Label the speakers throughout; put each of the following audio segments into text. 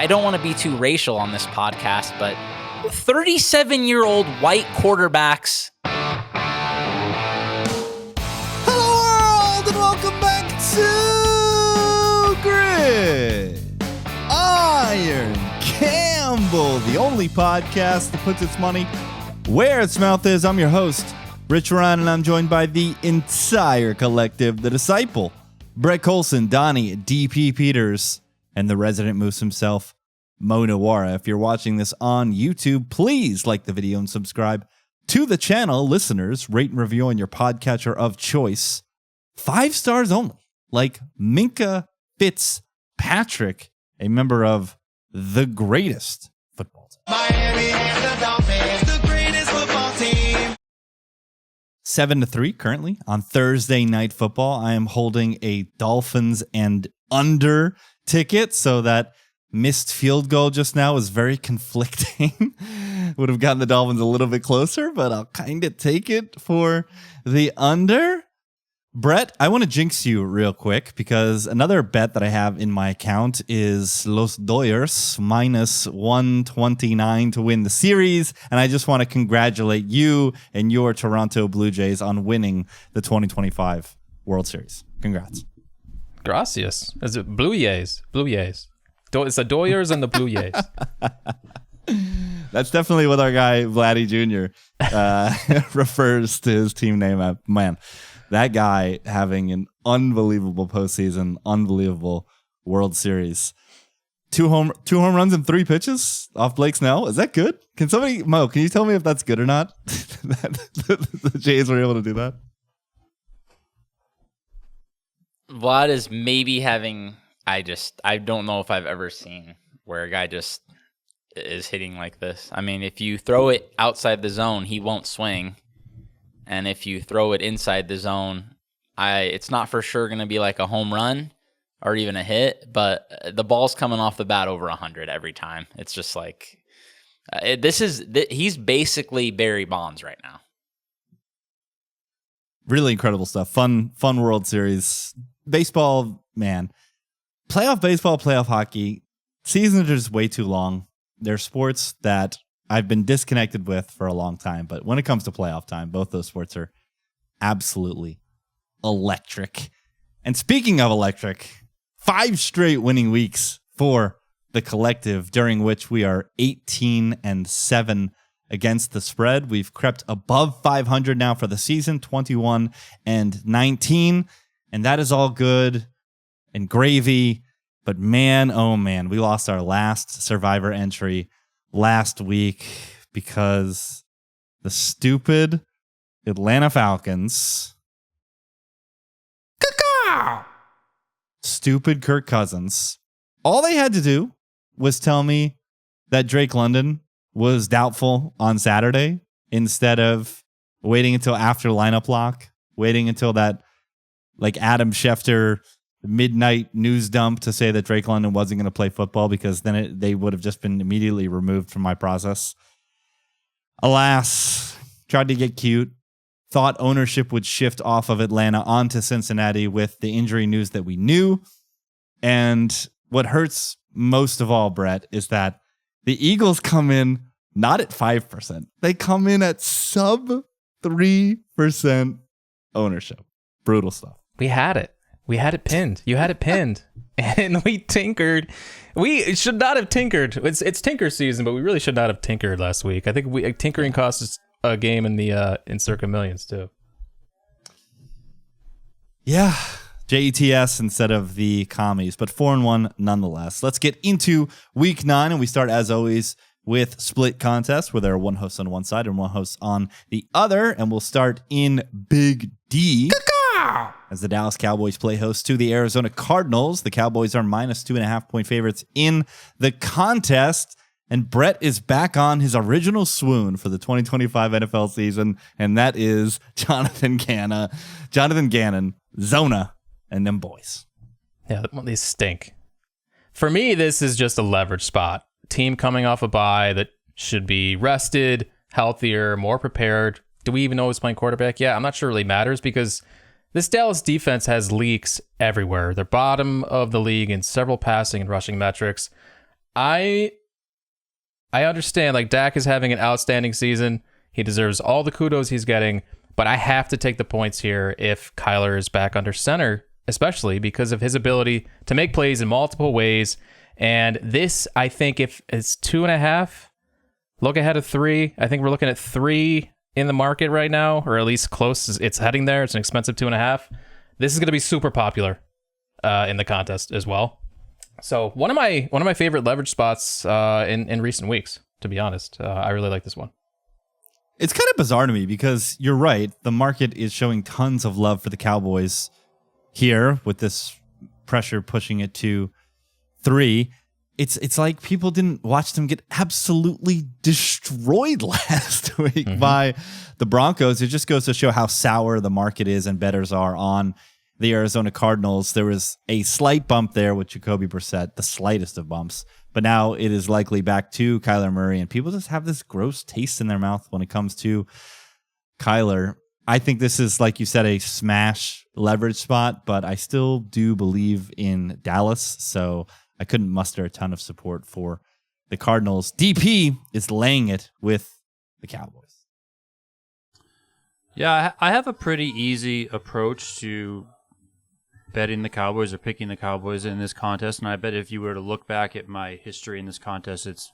Speaker 1: I don't want to be too racial on this podcast, but 37-year-old white quarterbacks.
Speaker 2: Hello world, and welcome back to Gridiron Campbell, the only podcast that puts its money where its mouth is. I'm your host, Rich Ryan, and I'm joined by the entire collective, The Disciple, Brett Colson, Donnie, DP Peters, and the resident moose himself, Mo Nawara. If you're watching this on YouTube, please like the video and subscribe to the channel. Listeners, rate and review on your podcatcher of choice. 5 stars only, like Minka Fitzpatrick, a member of the greatest football team.
Speaker 3: Miami and the Dolphins, the greatest football team.
Speaker 2: 7-3 currently on Thursday Night Football. I am holding a Dolphins and under ticket, so that missed field goal just now was very conflicting. Would have gotten the Dolphins a little bit closer, but I'll kind of take it for the under. Brett, I want to jinx you real quick because another bet that I have in my account is Los Doyers minus 129 to win the series. And I just want to congratulate you and your Toronto Blue Jays on winning the 2025 World Series. Congrats.
Speaker 4: Gracias. Is it Blue Jays? Blue Jays. It's the Doyers and the Blue Jays.
Speaker 2: That's definitely what our guy Vladdy Jr. Refers to his team name at. Man, that guy having an unbelievable postseason, unbelievable World Series. Two home runs in 3 pitches off Blake Snell. Is that good? Can somebody, Mo, can you tell me if that's good or not? The Jays were able to do that.
Speaker 1: Vlad is maybe having, I don't know if I've ever seen where a guy just is hitting like this. I mean, if you throw it outside the zone, he won't swing. And if you throw it inside the zone, it's not for sure going to be like a home run or even a hit, but the ball's coming off the bat over 100 every time. It's just like, he's basically Barry Bonds right now.
Speaker 2: Really incredible stuff. Fun World Series. Baseball, man. Playoff baseball, playoff hockey, seasons are just way too long. They're sports that I've been disconnected with for a long time, but when it comes to playoff time, both those sports are absolutely electric. And speaking of electric, 5 straight winning weeks for the collective, during which we are 18-7 against the spread. We've crept above 500 now for the season, 21-19, and that is all good and gravy. But man, oh man, we lost our last Survivor entry last week because the stupid Atlanta Falcons, stupid Kirk Cousins, all they had to do was tell me that Drake London was doubtful on Saturday instead of waiting until after lineup lock, waiting until that like Adam Schefter midnight news dump to say that Drake London wasn't going to play football, because then they would have just been immediately removed from my process. Alas, tried to get cute, thought ownership would shift off of Atlanta onto Cincinnati with the injury news that we knew. And what hurts most of all, Brett, is that the Eagles come in not at 5%. They come in at sub 3% ownership. Brutal stuff.
Speaker 4: We had it. We had it pinned. You had it pinned. And we tinkered. We should not have tinkered. It's tinker season, but we really should not have tinkered last week. I think tinkering cost us a game in the in Circa Millions too.
Speaker 2: Yeah. JETS instead of the commies, but 4-1 nonetheless. Let's get into week 9, and we start as always with split contest, where there are one host on one side and one host on the other, and we'll start in Big D. As the Dallas Cowboys play host to the Arizona Cardinals. The Cowboys are minus 2.5 point favorites in the contest. And Brett is back on his original swoon for the 2025 NFL season, and that is Jonathan Gannon, Zona, and them boys.
Speaker 4: Yeah, these stink. For me, this is just a leverage spot. Team coming off a bye that should be rested, healthier, more prepared. Do we even know who's playing quarterback? Yeah, I'm not sure it really matters because this Dallas defense has leaks everywhere. They're bottom of the league in several passing and rushing metrics. I understand, like, Dak is having an outstanding season. He deserves all the kudos he's getting, but I have to take the points here if Kyler is back under center, especially because of his ability to make plays in multiple ways. And this, I think, if it's 2.5, look ahead of 3. I think we're looking at 3 in the market right now, or at least close. It's heading there. It's an expensive 2.5. This is going to be super popular in the contest as well. So one of my favorite leverage spots in recent weeks, to be honest. I really like this one.
Speaker 2: It's kind of bizarre to me because you're right. The market is showing tons of love for the Cowboys here with this pressure pushing it to 3. It's like people didn't watch them get absolutely destroyed last week by the Broncos. It just goes to show how sour the market is and bettors are on the Arizona Cardinals. There was a slight bump there with Jacoby Brissett, the slightest of bumps. But now it is likely back to Kyler Murray, and people just have this gross taste in their mouth when it comes to Kyler. I think this is, like you said, a smash leverage spot, but I still do believe in Dallas, so I couldn't muster a ton of support for the Cardinals. DP is laying it with the Cowboys.
Speaker 5: Yeah, I have a pretty easy approach to betting the Cowboys or picking the Cowboys in this contest, and I bet if you were to look back at my history in this contest, it's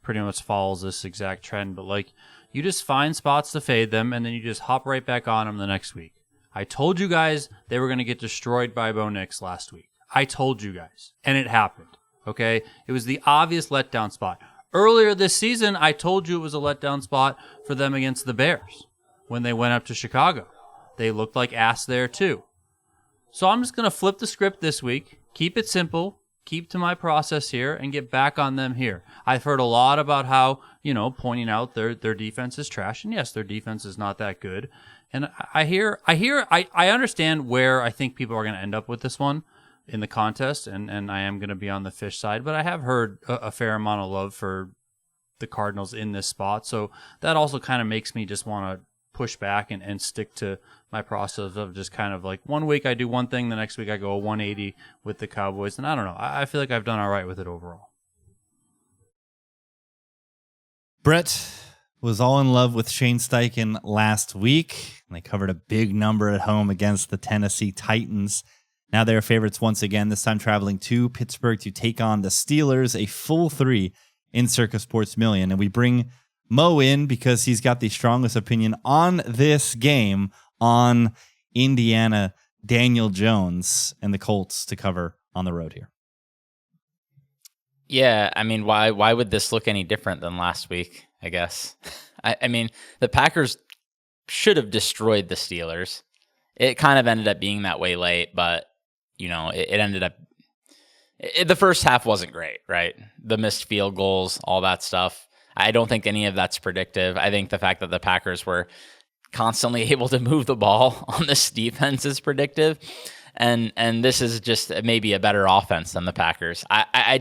Speaker 5: pretty much follows this exact trend. But like, you just find spots to fade them, and then you just hop right back on them the next week. I told you guys they were going to get destroyed by Bo Nix last week. I told you guys, and it happened. Okay, it was the obvious letdown spot. Earlier this season, I told you it was a letdown spot for them against the Bears when they went up to Chicago. They looked like ass there too. So I'm just going to flip the script this week, keep it simple, keep to my process here, and get back on them here. I've heard a lot about how, pointing out their defense is trash, and yes, their defense is not that good. And I understand where I think people are going to end up with this one in the contest, and I am going to be on the fish side, but I have heard a fair amount of love for the Cardinals in this spot, so that also kind of makes me just want to push back and stick to my process of just kind of like 1 week I do one thing, the next week I go 180 with the Cowboys, and I don't know. I feel like I've done all right with it overall.
Speaker 2: Brett was all in love with Shane Steichen last week, and they covered a big number at home against the Tennessee Titans. Now they're favorites once again, this time traveling to Pittsburgh to take on the Steelers, a full 3 in Circa Sports Million. And we bring Mo in because he's got the strongest opinion on this game on Indiana, Daniel Jones, and the Colts to cover on the road here.
Speaker 1: Yeah, I mean, why would this look any different than last week, I guess? I mean, the Packers should have destroyed the Steelers. It kind of ended up being that way late, but, it ended up... the first half wasn't great, right? The missed field goals, all that stuff. I don't think any of that's predictive. I think the fact that the Packers were constantly able to move the ball on this defense is predictive. And this is just maybe a better offense than the Packers. I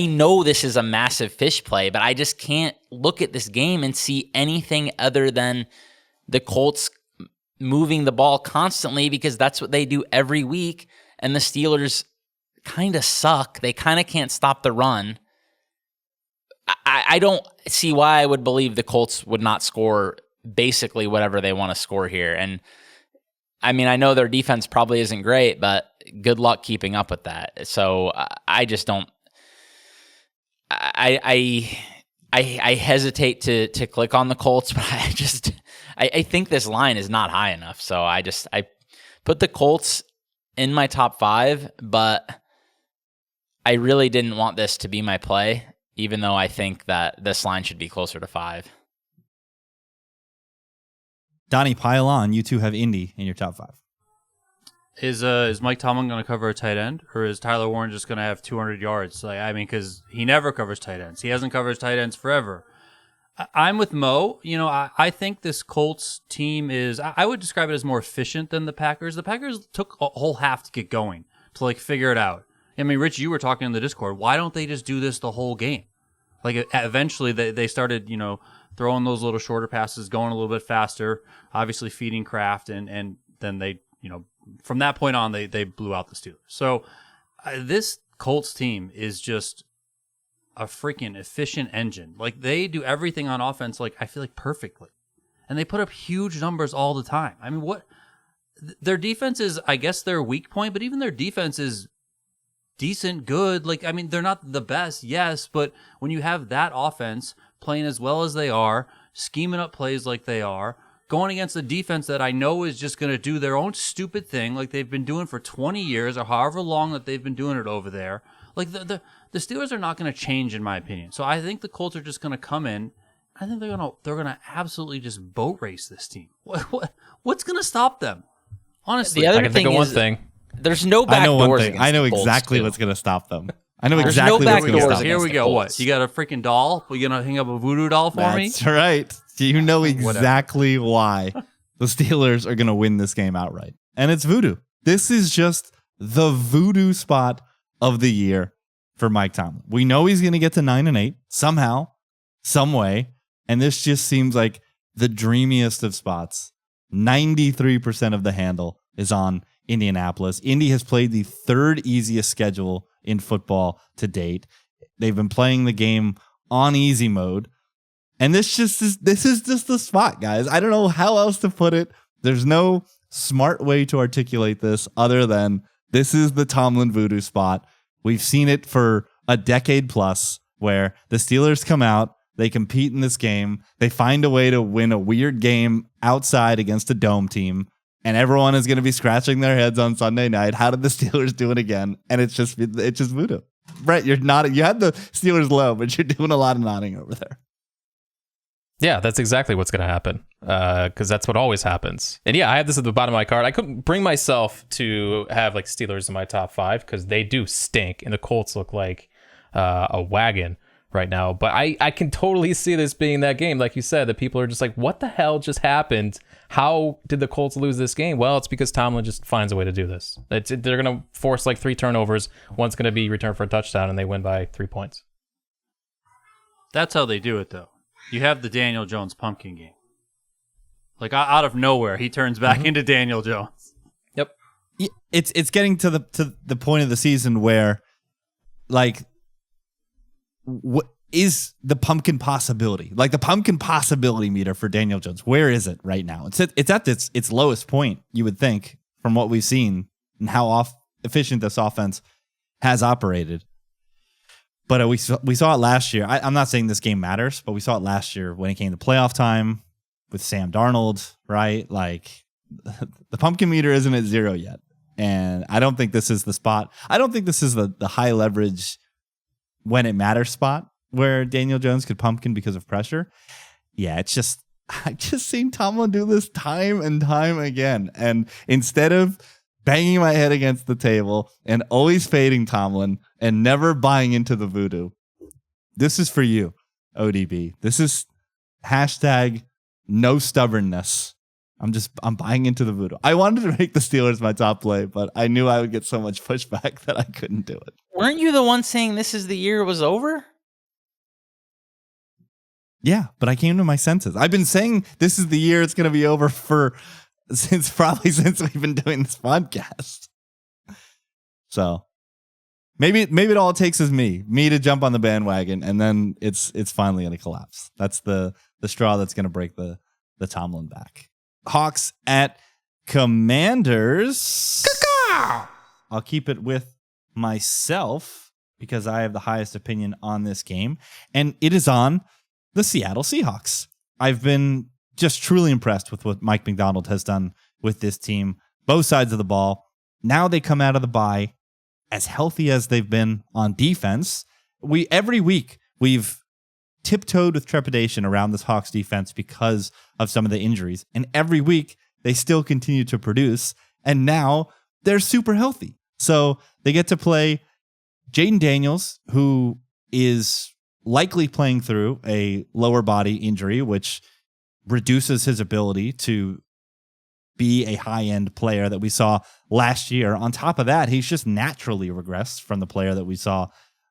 Speaker 1: know this is a massive fish play, but I just can't look at this game and see anything other than the Colts moving the ball constantly because that's what they do every week. And the Steelers kind of suck. They kind of can't stop the run. I don't see why I would believe the Colts would not score basically whatever they want to score here. And I mean, I know their defense probably isn't great, but good luck keeping up with that. So I just don't. I hesitate to click on the Colts, but I think this line is not high enough. So I put the Colts in my top 5, but I really didn't want this to be my play, even though I think that this line should be closer to 5.
Speaker 2: Donnie, pile on. You two have Indy in your top 5.
Speaker 5: Is Mike Tomlin going to cover a tight end, or is Tyler Warren just going to have 200 yards? Because he never covers tight ends. He hasn't covered tight ends forever. I'm with Mo. I think this Colts team is, I would describe it as more efficient than the Packers. The Packers took a whole half to get going, to figure it out. I mean, Rich, you were talking in the Discord. Why don't they just do this the whole game? Eventually they started, throwing those little shorter passes, going a little bit faster, obviously feeding Kraft, and then they, from that point on, they blew out the Steelers. So this Colts team is just a freaking efficient engine. Like, they do everything on offense, like, I feel like perfectly. And they put up huge numbers all the time. I mean, their defense is, I guess, their weak point, but even their defense is decent, good. Like, I mean, they're not the best, yes, but when you have that offense playing as well as they are, scheming up plays like they are, going against a defense that I know is just going to do their own stupid thing like they've been doing for 20 years or however long that they've been doing it over there. Like, the Steelers are not going to change, in my opinion. So I think the Colts are just going to come in. I think they're gonna absolutely just boat race this team. What's going to stop them? Honestly,
Speaker 1: The other
Speaker 4: I can
Speaker 1: thing
Speaker 4: think of one
Speaker 1: is,
Speaker 4: thing.
Speaker 1: there's no
Speaker 2: I
Speaker 1: back
Speaker 2: know one
Speaker 1: doors.
Speaker 2: thing.
Speaker 1: against
Speaker 2: I know
Speaker 1: the Colts,
Speaker 2: exactly
Speaker 1: too.
Speaker 2: what's going to stop them. I know
Speaker 1: There's
Speaker 2: exactly
Speaker 1: no back
Speaker 2: what's going to
Speaker 1: doors
Speaker 2: stop them.
Speaker 5: here we
Speaker 1: against
Speaker 5: go.
Speaker 1: the
Speaker 5: What?
Speaker 1: Colts.
Speaker 5: You got a freaking doll? You going to hang up a voodoo doll for me?
Speaker 2: That's right. You know exactly why the Steelers are going to win this game outright. And it's voodoo. This is just the voodoo spot of the year for Mike Tomlin. We know he's going to get to 9-8 somehow, some way. And this just seems like the dreamiest of spots. 93% of the handle is on Indianapolis. Indy has played the third easiest schedule in football to date. They've been playing the game on easy mode. And this is just the spot, guys. I don't know how else to put it. There's no smart way to articulate this other than this is the Tomlin voodoo spot. We've seen it for a decade plus where the Steelers come out, they compete in this game, they find a way to win a weird game outside against a dome team, and everyone is going to be scratching their heads on Sunday night. How did the Steelers do it again? And it's just voodoo. Brett, you had the Steelers low, but you're doing a lot of nodding over there.
Speaker 4: Yeah, that's exactly what's going to happen because that's what always happens. And yeah, I have this at the bottom of my card. I couldn't bring myself to have like Steelers in my top 5 because they do stink and the Colts look like a wagon right now. But I can totally see this being that game. Like you said, that people are just like, what the hell just happened? How did the Colts lose this game? Well, it's because Tomlin just finds a way to do this. They're going to force like 3 turnovers. One's going to be returned for a touchdown and they win by 3 points.
Speaker 5: That's how they do it, though. You have the Daniel Jones pumpkin game. Like, out of nowhere, he turns back into Daniel Jones.
Speaker 4: Yep.
Speaker 2: It's getting to the point of the season where, like, what is the pumpkin possibility? Like, the pumpkin possibility meter for Daniel Jones, where is it right now? It's at its lowest point, you would think, from what we've seen and how efficient this offense has operated. But we saw it last year. I'm not saying this game matters, but we saw it last year when it came to playoff time with Sam Darnold, right? Like, the pumpkin meter isn't at 0 yet. And I don't think this is the spot. I don't think this is the high leverage when it matters spot where Daniel Jones could pumpkin because of pressure. Yeah, I've just seen Tomlin do this time and time again. And instead of banging my head against the table and always fading Tomlin and never buying into the voodoo, this is for you, ODB. This is hashtag no stubbornness. I'm buying into the voodoo. I wanted to make the Steelers my top play, but I knew I would get so much pushback that I couldn't do it.
Speaker 1: Weren't you the one saying this is the year it was over?
Speaker 2: Yeah, but I came to my senses. I've been saying this is the year it's going to be over since we've been doing this podcast. So maybe it all it takes is me to jump on the bandwagon, and then it's finally going to collapse. That's the straw that's going to break the Tomlin back. Hawks at Commanders. I'll keep it with myself because I have the highest opinion on this game, and it is on the Seattle Seahawks. I've been just truly impressed with what Mike McDonald has done with this team, both sides of the ball. Now they come out of the bye as healthy as they've been on defense. Every week we've tiptoed with trepidation around this Hawks defense because of some of the injuries. And every week they still continue to produce. And now they're super healthy. So they get to play Jaden Daniels, who is likely playing through a lower body injury, which reduces his ability to be a high-end player that we saw last year. On top of that, he's just naturally regressed from the player that we saw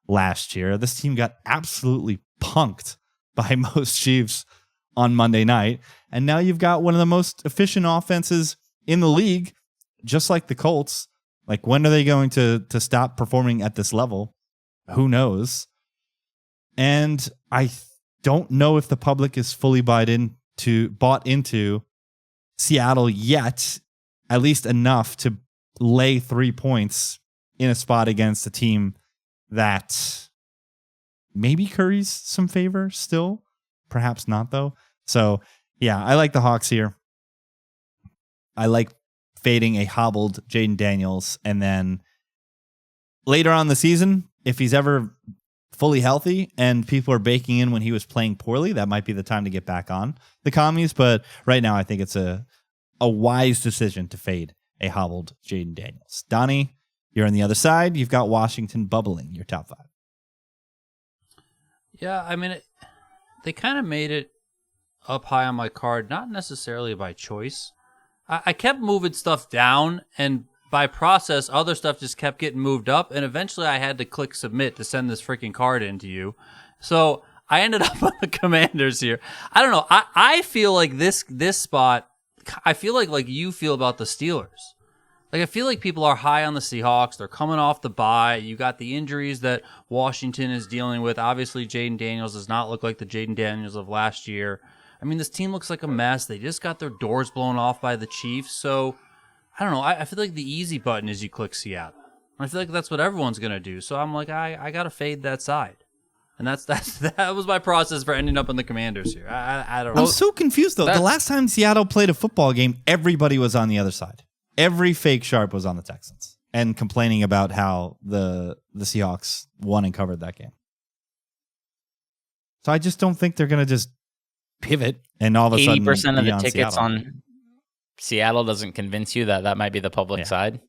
Speaker 2: last year. This team got absolutely punked by most Chiefs on Monday night. And now you've got one of the most efficient offenses in the league, just like the Colts, Like, when are they going to stop performing at this level? Who knows? And I don't know if the public is fully bought into Seattle yet, at least enough to lay 3 points in a spot against a team that maybe curries some favor still. Perhaps not, though. So, yeah, I like the Hawks here. I like fading a hobbled Jaden Daniels. And then later on in the season, if he's ever fully healthy and people are baking in when he was playing poorly, that might be the time to get back on the commies. But right now, I think it's a wise decision to fade a hobbled Jaden Daniels. Donnie, you're on the other side. You've got Washington bubbling your top 5.
Speaker 5: Yeah, I mean, they kind of made it up high on my card, not necessarily by choice. I kept moving stuff down, and by process, other stuff just kept getting moved up, and eventually I had to click submit to send this freaking card in to you. So I ended up on the Commanders here. I don't know. I feel like this spot, I feel like you feel about the Steelers. Like, I feel like people are high on the Seahawks. They're coming off the bye. You got the injuries that Washington is dealing with. Obviously, Jaden Daniels does not look like the Jaden Daniels of last year. I mean, this team looks like a mess. They just got their doors blown off by the Chiefs. So, I don't know. I feel like the easy button is you click Seattle. I feel like that's what everyone's going to do. So, I'm like, I got to fade that side. And that was my process for ending up on the Commanders here. I don't know.
Speaker 2: I'm so confused, though. The last time Seattle played a football game, everybody was on the other side. Every fake sharp was on the Texans and complaining about how the Seahawks won and covered that game. So I just don't think they're going to just pivot and all of a sudden
Speaker 1: 80% of the
Speaker 2: be on
Speaker 1: tickets
Speaker 2: Seattle.
Speaker 1: on Seattle doesn't convince you that might be the public side.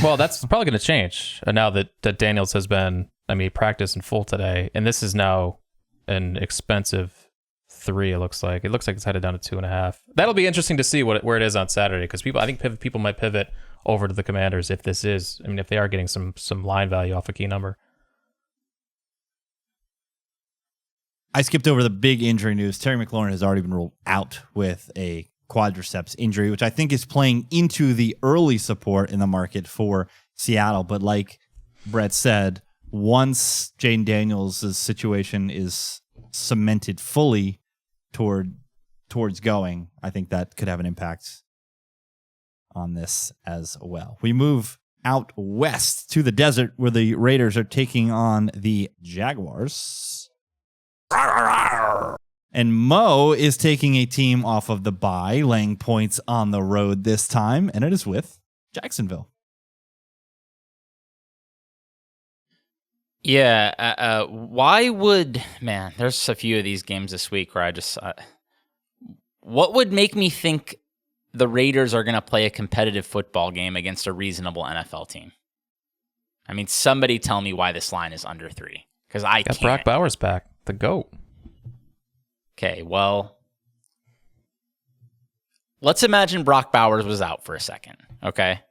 Speaker 4: Well, that's probably going to change now that Daniels has been, practiced in full today, and this is now an expensive 3. It looks like it's headed down to 2.5. That'll be interesting to see where it is on Saturday, because I think people might pivot over to the Commanders if if they are getting some line value off a key number.
Speaker 2: I skipped over the big injury news. Terry McLaurin has already been ruled out with a quadriceps injury, which I think is playing into the early support in the market for Seattle. But like Brett said, once Jaden Daniels' situation is cemented fully towards going, I think that could have an impact on this as well. We move out west to the desert where the Raiders are taking on the Jaguars. And Mo is taking a team off of the bye, laying points on the road this time, and it is with Jacksonville.
Speaker 1: Yeah, why would... Man, there's a few of these games this week where I just... what would make me think the Raiders are going to play a competitive football game against a reasonable NFL team? Somebody tell me why this line is under 3. Because I
Speaker 4: Got
Speaker 1: can't.
Speaker 4: Brock Bowers back, the GOAT.
Speaker 1: Okay, well... Let's imagine Brock Bowers was out for a second, okay?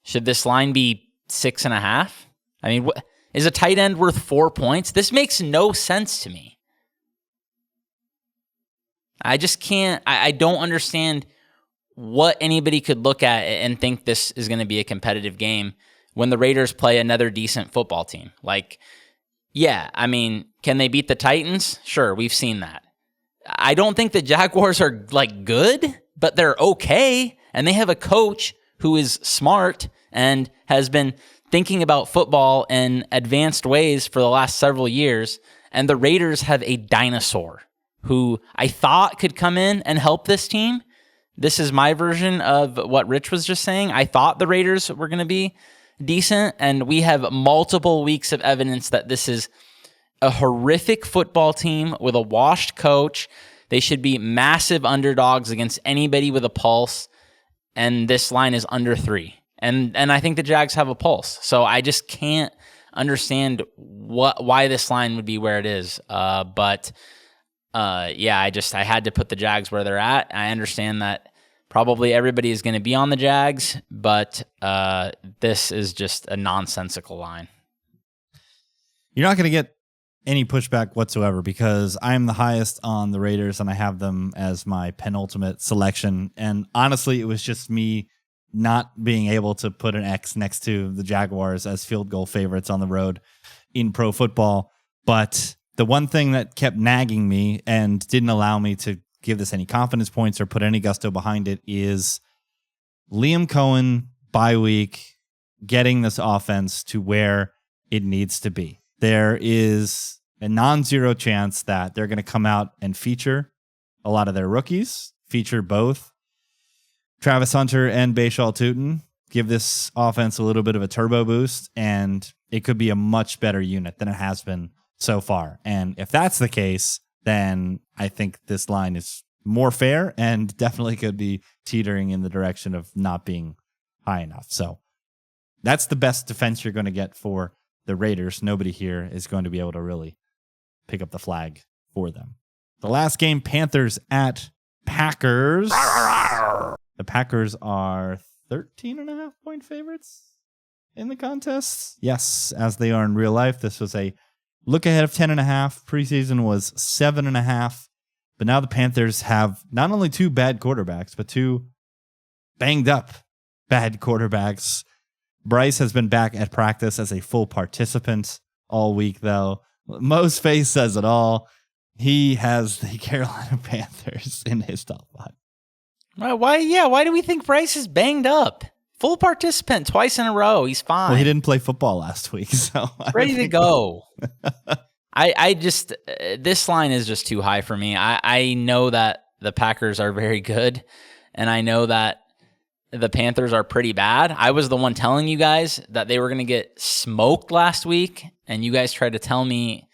Speaker 1: Should this line be 6.5? What... Is a tight end worth 4 points? This makes no sense to me. I just can't. I don't understand what anybody could look at and think this is going to be a competitive game when the Raiders play another decent football team. Can they beat the Titans? Sure, we've seen that. I don't think the Jaguars are good, but they're okay. And they have a coach who is smart and has been thinking about football in advanced ways for the last several years, and the Raiders have a dinosaur who I thought could come in and help this team. This is my version of what Rich was just saying. I thought the Raiders were going to be decent, and we have multiple weeks of evidence that this is a horrific football team with a washed coach. They should be massive underdogs against anybody with a pulse, and this line is under 3. And I think the Jags have a pulse. So I just can't understand why this line would be where it is. I had to put the Jags where they're at. I understand that probably everybody is going to be on the Jags, but this is just a nonsensical line.
Speaker 2: You're not going to get any pushback whatsoever because I'm the highest on the Raiders and I have them as my penultimate selection. And honestly, it was just me not being able to put an X next to the Jaguars as field goal favorites on the road in pro football. But the one thing that kept nagging me and didn't allow me to give this any confidence points or put any gusto behind it is Liam Cohen bye week getting this offense to where it needs to be. There is a non-zero chance that they're going to come out and feature a lot of their rookies, feature both Travis Hunter and Bashal Tutin, give this offense a little bit of a turbo boost, and it could be a much better unit than it has been so far. And if that's the case, then I think this line is more fair and definitely could be teetering in the direction of not being high enough. So that's the best defense you're going to get for the Raiders. Nobody here is going to be able to really pick up the flag for them. The last game, Panthers at Packers. The Packers are 13.5-point favorites in the contest. Yes, as they are in real life. This was a look ahead of 10.5. Preseason was 7.5. But now the Panthers have not only two bad quarterbacks, but two banged up bad quarterbacks. Bryce has been back at practice as a full participant all week, though. Mo's face says it all. He has the Carolina Panthers in his top 5.
Speaker 1: Why do we think Bryce is banged up? Full participant twice in a row. He's fine.
Speaker 2: Well, he didn't play football last week, so
Speaker 1: ready to go. I just this line is just too high for me. I know that the Packers are very good, and I know that the Panthers are pretty bad. I was the one telling you guys that they were going to get smoked last week, and you guys tried to tell me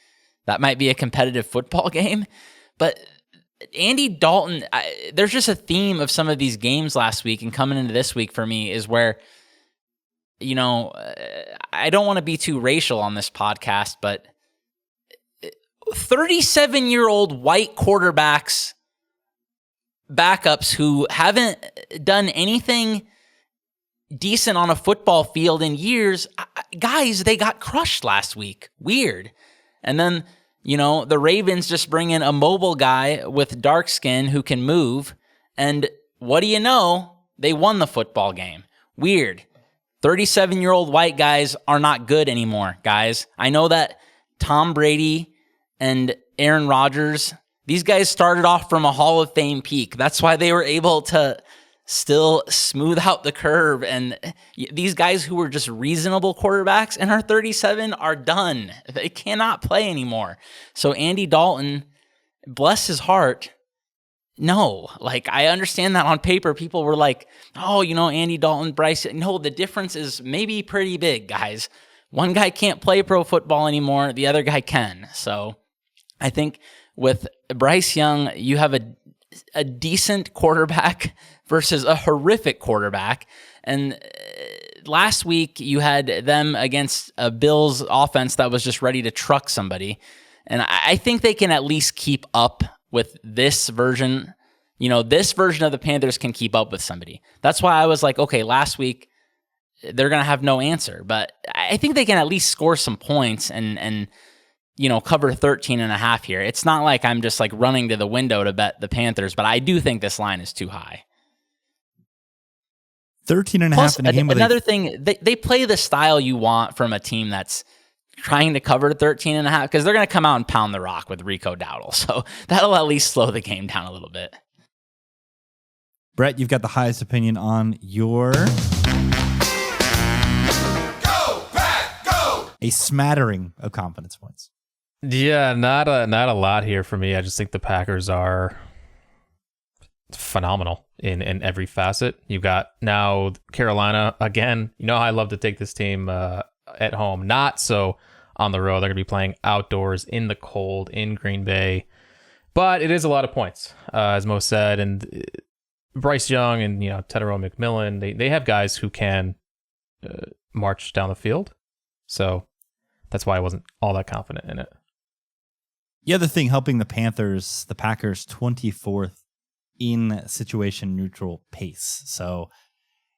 Speaker 1: that might be a competitive football game. But Andy Dalton, there's just a theme of some of these games last week and coming into this week for me is where, you know, I don't want to be too racial on this podcast, but 37-year-old white quarterbacks, backups who haven't done anything decent on a football field in years, guys, they got crushed last week. Weird. And then, you know, the Ravens just bring in a mobile guy with dark skin who can move. And what do you know? They won the football game. Weird. 37-year-old white guys are not good anymore, guys. I know that Tom Brady and Aaron Rodgers, these guys started off from a Hall of Fame peak. That's why they were able to still smooth out the curve. And these guys who were just reasonable quarterbacks and are 37 are done. They cannot play anymore. So Andy Dalton, bless his heart, no. Like, I understand that on paper, people were like, oh, you know, Andy Dalton, Bryce. No, the difference is maybe pretty big, guys. One guy can't play pro football anymore. The other guy can. So I think with Bryce Young, you have a decent quarterback versus a horrific quarterback. And last week you had them against a Bills offense that was just ready to truck somebody. And I think they can at least keep up with this version. You know, this version of the Panthers can keep up with somebody. That's why I was like, okay, last week they're going to have no answer. But I think they can at least score some points and you know, cover 13.5 here. It's not like I'm just like running to the window to bet the Panthers, but I do think this line is too high.
Speaker 2: 13.5
Speaker 1: Plus,
Speaker 2: in a game with
Speaker 1: another thing, they play the style you want from a team that's trying to cover 13.5 because they're going to come out and pound the rock with Rico Dowdle. So that'll at least slow the game down a little bit.
Speaker 2: Brett, you've got the highest opinion on your...
Speaker 3: Go, Pack, go!
Speaker 2: A smattering of confidence points.
Speaker 4: Yeah, not a lot here for me. I just think the Packers are phenomenal in every facet. You've got now Carolina again. You know how I love to take this team at home, not so on the road. They're going to be playing outdoors in the cold in Green Bay, but it is a lot of points, as Mo said. And Bryce Young and Tedero McMillan, they have guys who can march down the field. So that's why I wasn't all that confident in it.
Speaker 2: The other thing helping the Packers 24th in situation neutral pace. So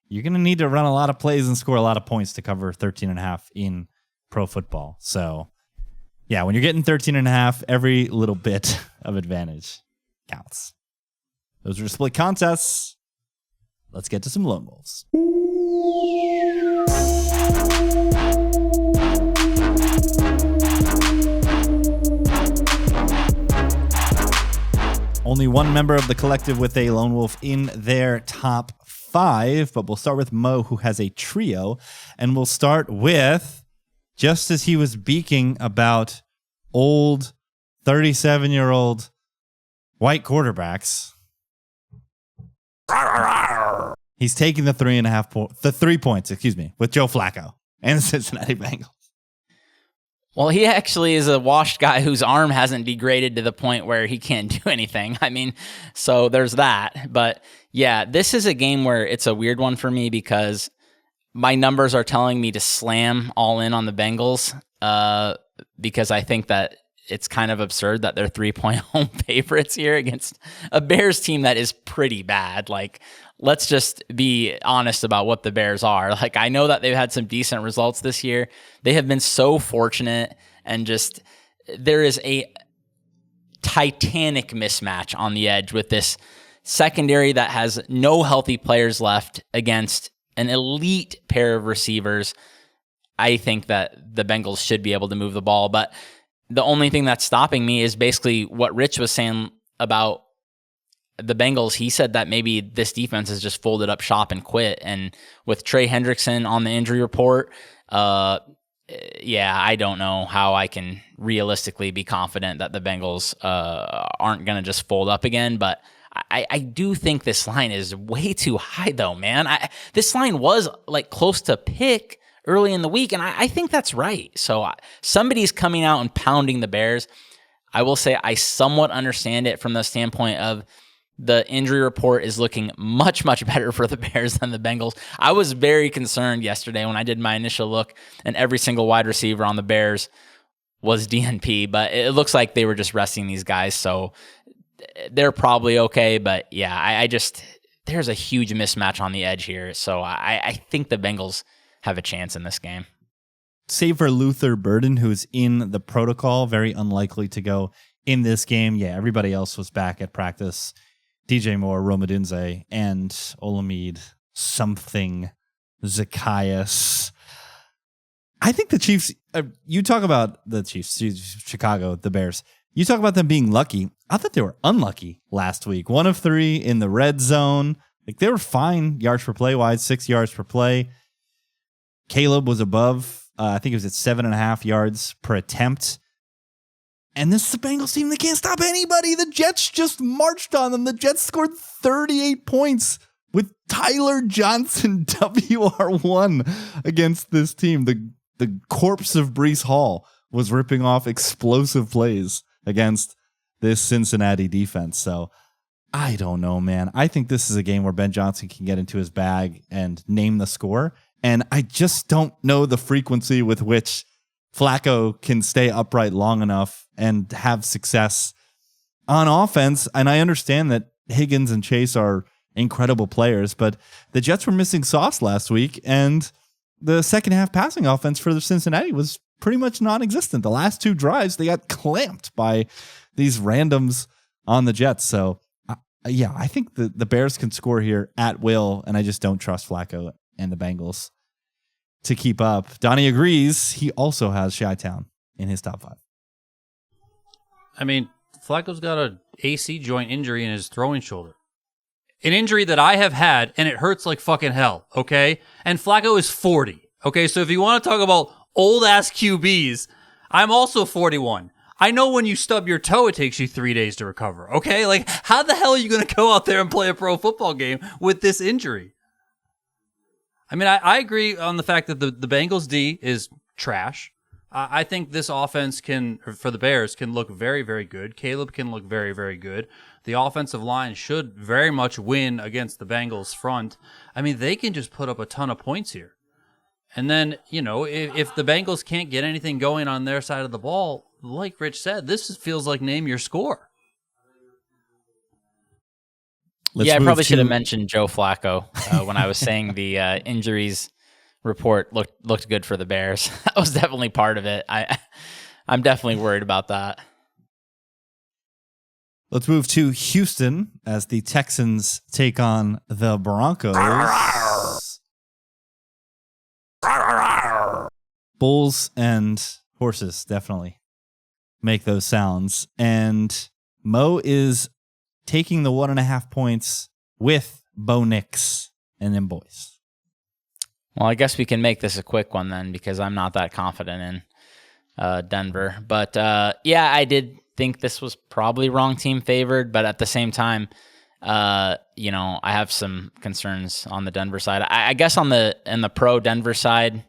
Speaker 2: you're going to need to run a lot of plays and score a lot of points to cover 13.5 in pro football. So yeah, when you're getting 13.5, every little bit of advantage counts. Those are split contests. let's get to some lone wolves. Only one member of the collective with a lone wolf in their top 5, but we'll start with Mo, who has a trio, and we'll start with, just as he was beaking about old 37-year-old white quarterbacks, he's taking the 3 points, with Joe Flacco and the Cincinnati Bengals.
Speaker 1: Well, he actually is a washed guy whose arm hasn't degraded to the point where he can't do anything. I mean, so there's that. But yeah, this is a game where it's a weird one for me because my numbers are telling me to slam all in on the Bengals because I think that it's kind of absurd that they're 3-point home favorites here against a Bears team that is pretty bad. Like, let's just be honest about what the Bears are. Like, I know that they've had some decent results this year. They have been so fortunate, and just there is a titanic mismatch on the edge with this secondary that has no healthy players left against an elite pair of receivers. I think that the Bengals should be able to move the ball, but the only thing that's stopping me is basically what Rich was saying about the Bengals. He said that maybe this defense has just folded up shop and quit. And with Trey Hendrickson on the injury report, I don't know how I can realistically be confident that the Bengals aren't going to just fold up again. But I do think this line is way too high, though, man. This line was like close to pick early in the week, and I think that's right. So somebody's coming out and pounding the Bears. I will say I somewhat understand it from the standpoint of the injury report is looking much, much better for the Bears than the Bengals. I was very concerned yesterday when I did my initial look, and every single wide receiver on the Bears was DNP, but it looks like they were just resting these guys, so they're probably okay. But yeah, there's a huge mismatch on the edge here, so I think the Bengals have a chance in this game.
Speaker 2: Save for Luther Burden, who's in the protocol, very unlikely to go in this game. Yeah, everybody else was back at practice. DJ Moore, Romadunze, and Olamide something Zacchaeus. I think the Chiefs, you talk about the Chiefs, Chicago, the Bears. You talk about them being lucky. I thought they were unlucky last week. 1 of 3 in the red zone. Like, they were fine yards per play wise, 6 yards per play. Caleb was above, I think it was at 7.5 yards per attempt. And this is a Bengals team that can't stop anybody. The Jets just marched on them. The Jets scored 38 points with Tyler Johnson WR1 against this team. The corpse of Breece Hall was ripping off explosive plays against this Cincinnati defense. So I don't know, man. I think this is a game where Ben Johnson can get into his bag and name the score. And I just don't know the frequency with which Flacco can stay upright long enough and have success on offense. And I understand that Higgins and Chase are incredible players, but the Jets were missing sauce last week, and the second half passing offense for the Cincinnati was pretty much non-existent. The last 2 drives, they got clamped by these randoms on the Jets. So, I think the Bears can score here at will, and I just don't trust Flacco and the Bengals to keep up. Donnie agrees. He also has Chi-Town in his top 5.
Speaker 5: I mean, Flacco's got an AC joint injury in his throwing shoulder. An injury that I have had, and it hurts like fucking hell, okay? And Flacco is 40, okay? So if you want to talk about old-ass QBs, I'm also 41. I know when you stub your toe, it takes you 3 days to recover, okay? Like, how the hell are you going to go out there and play a pro football game with this injury? I mean, I agree on the fact that the Bengals D is trash. I think this offense for the Bears, can look very, very good. Caleb can look very, very good. The offensive line should very much win against the Bengals front. I mean, they can just put up a ton of points here. And then, if the Bengals can't get anything going on their side of the ball, like Rich said, this feels like name your score.
Speaker 1: I probably should have mentioned Joe Flacco when I was saying the injuries report looked good for the Bears. That was definitely part of it. I'm definitely worried about that.
Speaker 2: Let's move to Houston as the Texans take on the Broncos. Bulls and horses definitely make those sounds. And Mo is taking the 1.5 points with Bo Nix and them boys.
Speaker 1: Well, I guess we can make this a quick one then, because I'm not that confident in Denver. But yeah, I did think this was probably wrong team favored, but at the same time, I have some concerns on the Denver side. I guess in the pro Denver side,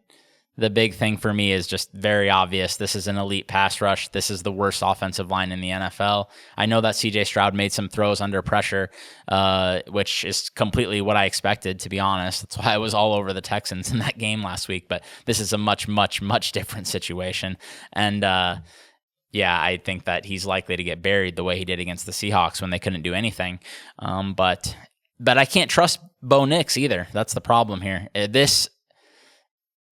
Speaker 1: the big thing for me is just very obvious. This is an elite pass rush. This is the worst offensive line in the NFL. I know that CJ Stroud made some throws under pressure, which is completely what I expected, to be honest. That's why I was all over the Texans in that game last week. But this is a much, much, much different situation. And yeah, I think that he's likely to get buried the way he did against the Seahawks when they couldn't do anything. But I can't trust Bo Nix either. That's the problem here.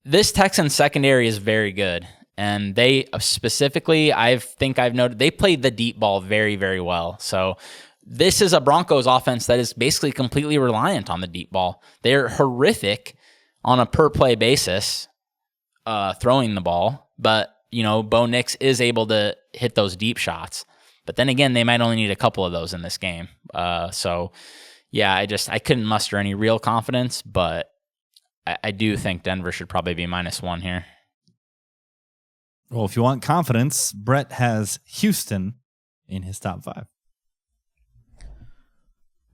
Speaker 1: This Texans secondary is very good, and they specifically, I've noted, they played the deep ball very, very well. So this is a Broncos offense that is basically completely reliant on the deep ball. They're horrific on a per-play basis throwing the ball, but, Bo Nix is able to hit those deep shots. But then again, they might only need a couple of those in this game. So, yeah, I couldn't muster any real confidence, but I do think Denver should probably be -1 here.
Speaker 2: Well, if you want confidence, Brett has Houston in his top 5.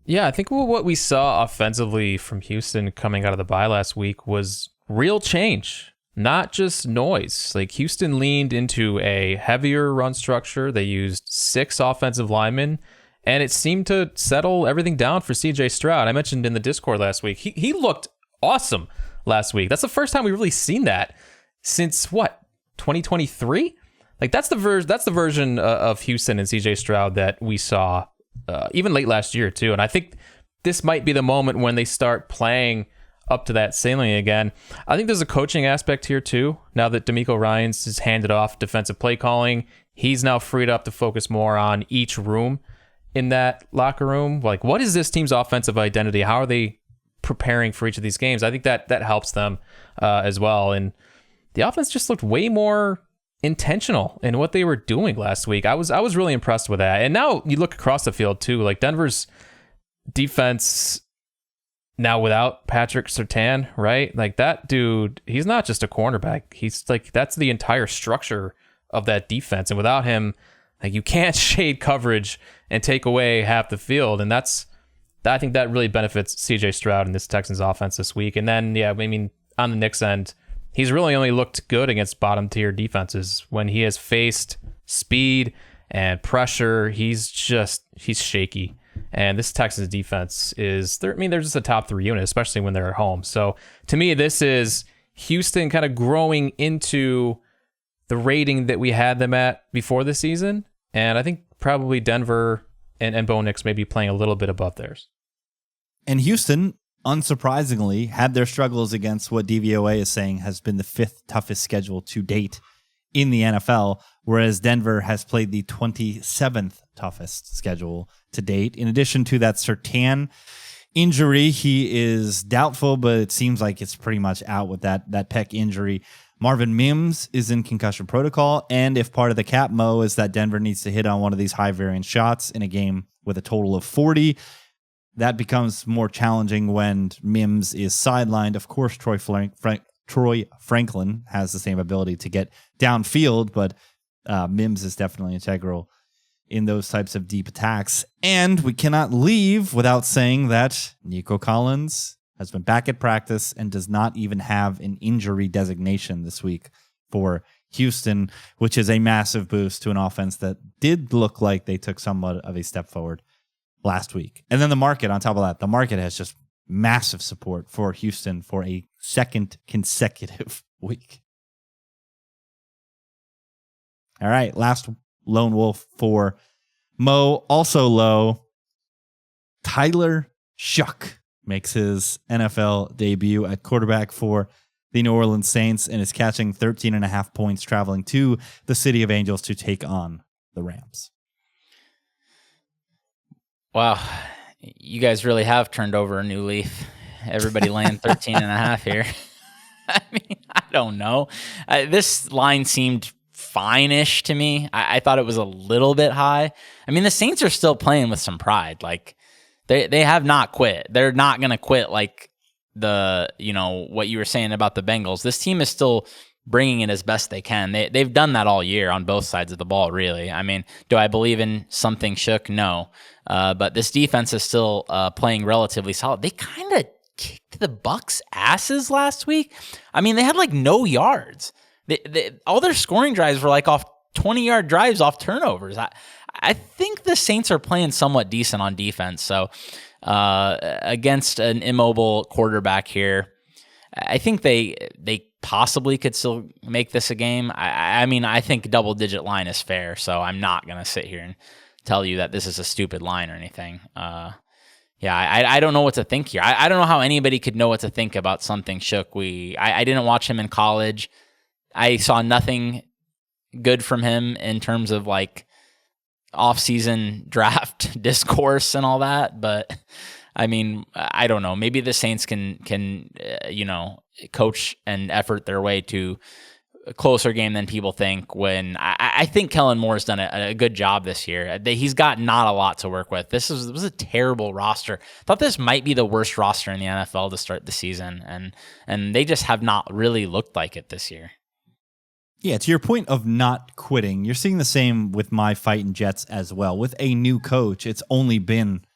Speaker 4: Yeah, I think what we saw offensively from Houston coming out of the bye last week was real change, not just noise. Like, Houston leaned into a heavier run structure. They used 6 offensive linemen, and it seemed to settle everything down for CJ Stroud. I mentioned in the Discord last week, he looked awesome last week. That's the first time we've really seen that since 2023? Like, that's the version of Houston and CJ Stroud that we saw even late last year too. And I think this might be the moment when they start playing up to that ceiling again. I think there's a coaching aspect here too. Now that DeMeco Ryans has handed off defensive play calling, he's now freed up to focus more on each room in that locker room. Like, what is this team's offensive identity? How are they preparing for each of these games? I think that helps them as well. And the offense just looked way more intentional in what they were doing last week. I was really impressed with that. And now you look across the field too, like Denver's defense now without Patrick Surtain, right? Like, that dude, he's not just a cornerback. He's like, that's the entire structure of that defense. And without him, like, you can't shade coverage and take away half the field. And I think that really benefits CJ Stroud in this Texans offense this week. And then, yeah, I mean, on the Knicks end, he's really only looked good against bottom tier defenses. When he has faced speed and pressure, he's shaky. And this Texans defense they're just a top 3 unit, especially when they're at home. So to me, this is Houston kind of growing into the rating that we had them at before the season. And I think probably Denver and Bo Nix may be playing a little bit above theirs.
Speaker 2: And Houston, unsurprisingly, had their struggles against what DVOA is saying has been the 5th toughest schedule to date in the NFL, whereas Denver has played the 27th toughest schedule to date. In addition to that Surtain injury, he is doubtful, but it seems like it's pretty much out with that pec injury. Marvin Mims is in concussion protocol, and if part of the cap, Mo, is that Denver needs to hit on one of these high-variance shots in a game with a total of 40, that becomes more challenging when Mims is sidelined. Of course, Troy Franklin has the same ability to get downfield, but Mims is definitely integral in those types of deep attacks. And we cannot leave without saying that Nico Collins has been back at practice and does not even have an injury designation this week for Houston, which is a massive boost to an offense that did look like they took somewhat of a step forward last week. And then the market, on top of that, the market has just massive support for Houston for a 2nd consecutive week. All right, last lone wolf for Mo, also low. Tyler Shuck makes his NFL debut at quarterback for the New Orleans Saints and is catching 13.5 points traveling to the City of Angels to take on the Rams.
Speaker 1: Wow, you guys really have turned over a new leaf. Everybody laying 13.5 here. I mean, I don't know. This line seemed fine-ish to me. I thought it was a little bit high. I mean, the Saints are still playing with some pride. Like, they have not quit. They're not going to quit like what you were saying about the Bengals. This team is still bringing it as best they can. They've done that all year on both sides of the ball, really. I mean, do I believe in something shook? No. But this defense is still playing relatively solid. They kind of kicked the Bucs' asses last week. I mean, they had like no yards. All their scoring drives were like off 20-yard drives off turnovers. I think the Saints are playing somewhat decent on defense. So against an immobile quarterback here, I think they possibly could still make this a game. I mean, I think double-digit line is fair, so I'm not going to sit here and tell you that this is a stupid line or anything. I don't know what to think here. I don't know how anybody could know what to think about something shook. I didn't watch him in college. I saw nothing good from him in terms of like off-season draft discourse and all that, but I mean, I don't know. Maybe the Saints can coach and effort their way to a closer game than people think. When I think Kellen Moore's done a good job this year. He's got not a lot to work with. This was a terrible roster. Thought this might be the worst roster in the NFL to start the season, and they just have not really looked like it this year.
Speaker 2: Yeah, to your point of not quitting, you're seeing the same with my fighting Jets as well. With a new coach, it's only been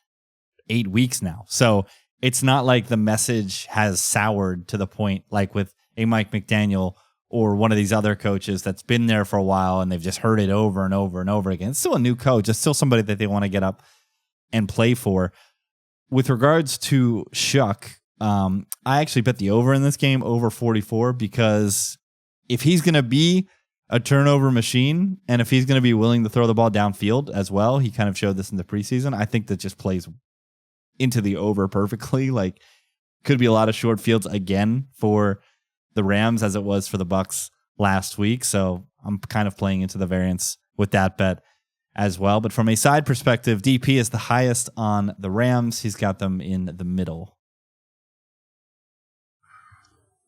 Speaker 2: 8 weeks now. So it's not like the message has soured to the point like with a Mike McDaniel or one of these other coaches that's been there for a while and they've just heard it over and over and over again. It's still a new coach. It's still somebody that they want to get up and play for. With regards to Shuck, I actually bet the over in this game, over 44, because if he's going to be a turnover machine and if he's going to be willing to throw the ball downfield as well, he kind of showed this in the preseason. I think that just plays into the over perfectly. Like, could be a lot of short fields again for the Rams as it was for the Bucs last week. So I'm kind of playing into the variance with that bet as well. But from a side perspective, DP is the highest on the Rams. He's got them in the middle.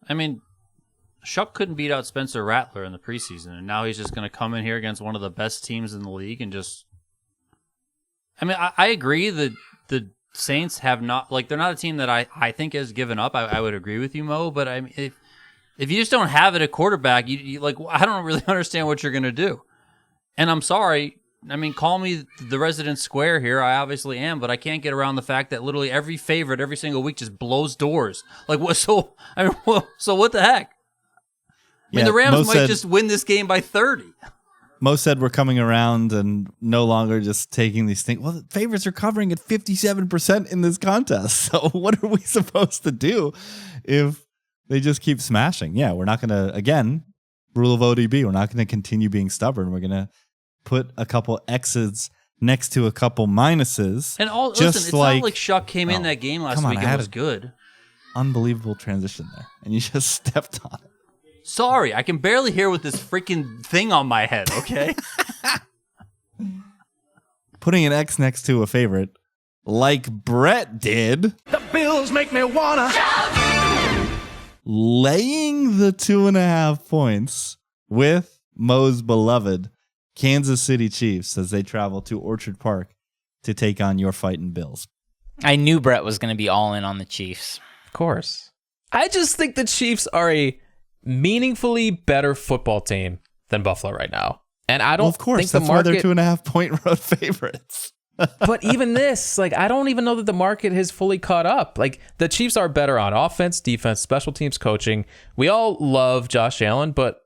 Speaker 5: I mean, Shuck couldn't beat out Spencer Rattler in the preseason, and now he's just going to come in here against one of the best teams in the league and just... I mean, I agree that the Saints have not... Like, they're not a team that I think has given up. I would agree with you, Mo, but I mean, if you just don't have it at quarterback, you like, I don't really understand what you're going to do. And I'm sorry, I mean, call me the resident square here. I obviously am, but I can't get around the fact that literally every favorite every single week just blows doors. Like, what? So, I mean, so what the heck? I mean, the Rams might just win this game by 30.
Speaker 2: Mo said we're coming around and no longer just taking these things. Well, the favorites are covering at 57% in this contest. So what are we supposed to do if they just keep smashing? Yeah, we're not going to, again, rule of ODB, we're not going to continue being stubborn. We're going to put a couple X's next to a couple minuses.
Speaker 5: And listen, it's not like Shuck came in that game last week and was good.
Speaker 2: Unbelievable transition there. And you just stepped on it.
Speaker 5: Sorry, I can barely hear with this freaking thing on my head, okay?
Speaker 2: Putting an X next to a favorite, like Brett did.
Speaker 3: The Bills make me wanna
Speaker 2: Laying the 2.5 points with Mo's beloved Kansas City Chiefs as they travel to Orchard Park to take on your fighting Bills.
Speaker 1: I knew Brett was going to be all in on the Chiefs.
Speaker 4: Of course. I just think the Chiefs are a meaningfully better football team than Buffalo right now. And I don't think the market...
Speaker 2: That's why they're 2.5 point road favorites.
Speaker 4: But even this, like, I don't even know that the market has fully caught up. Like, the Chiefs are better on offense, defense, special teams, coaching. We all love Josh Allen, but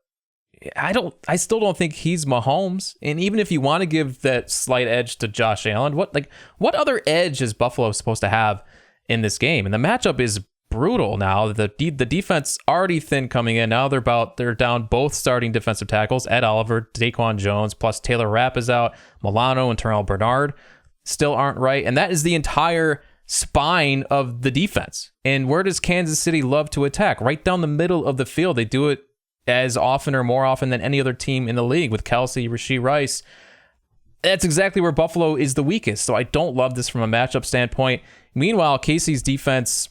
Speaker 4: I still don't think he's Mahomes. And even if you want to give that slight edge to Josh Allen, what other edge is Buffalo supposed to have in this game? And the matchup is brutal now. The defense already thin coming in. Now they're down both starting defensive tackles, Ed Oliver, Daquan Jones, plus Taylor Rapp is out. Milano and Terrell Bernard still aren't right. And that is the entire spine of the defense. And where does Kansas City love to attack? Right down the middle of the field. They do it as often or more often than any other team in the league with Kelsey, Rashee Rice. that's exactly where Buffalo is the weakest. So I don't love this from a matchup standpoint. Meanwhile, KC's defense,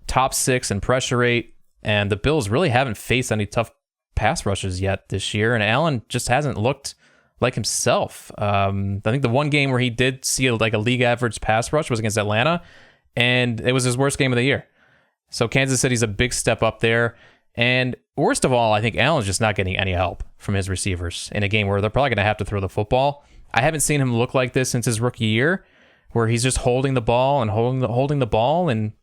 Speaker 4: top 6 in pressure rate, and the Bills really haven't faced any tough pass rushes yet this year, and Allen just hasn't looked like himself. I think the one game where he did see like a league average pass rush was against Atlanta, and it was his worst game of the year. So Kansas City's a big step up there. And worst of all, I think Allen's just not getting any help from his receivers in a game where they're probably going to have to throw the football. I haven't seen him look like this since his rookie year, where he's just holding the ball and holding the ball, and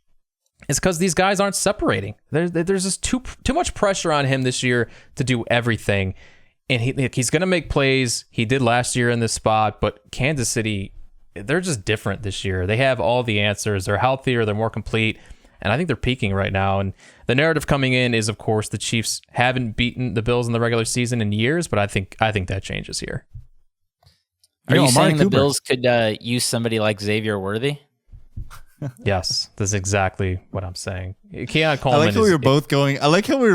Speaker 4: it's because these guys aren't separating. There's just too much pressure on him this year to do everything, and he's going to make plays. He did last year in this spot, but Kansas City, they're just different this year. They have all the answers. They're healthier. They're more complete. And I think they're peaking right now. And the narrative coming in is, of course, the Chiefs haven't beaten the Bills in the regular season in years, but I think that changes here.
Speaker 1: Are you saying the
Speaker 2: Cooper.
Speaker 1: Bills could use somebody like Xavier Worthy?
Speaker 4: Yes, that's exactly what I'm saying. Keon Coleman.
Speaker 2: I like how we were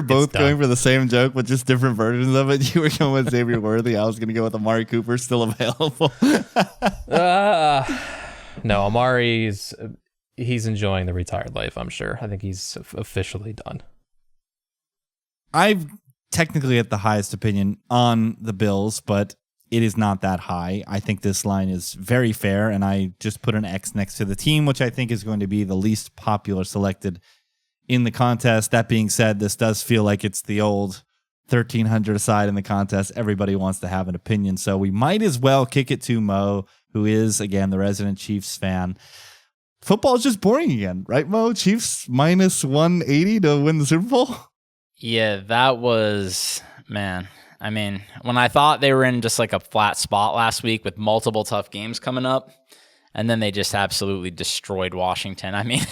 Speaker 2: both going for the same joke, but just different versions of it. You were going with Xavier Worthy. I was going to go with Amari Cooper, still available.
Speaker 4: No, Amari's... He's enjoying the retired life, I'm sure. I think he's officially done.
Speaker 2: I've technically at the highest opinion on the Bills, but it is not that high. I think this line is very fair, and I just put an X next to the team, which I think is going to be the least popular selected in the contest. That being said, this does feel like it's the old 1,300 aside in the contest. Everybody wants to have an opinion, so we might as well kick it to Mo, who is, again, the resident Chiefs fan. Football is just boring again, right, Mo? Chiefs minus 180 to win the Super Bowl?
Speaker 1: Yeah, that was, man. I mean, when I thought they were in just like a flat spot last week with multiple tough games coming up, and then they just absolutely destroyed Washington. I mean,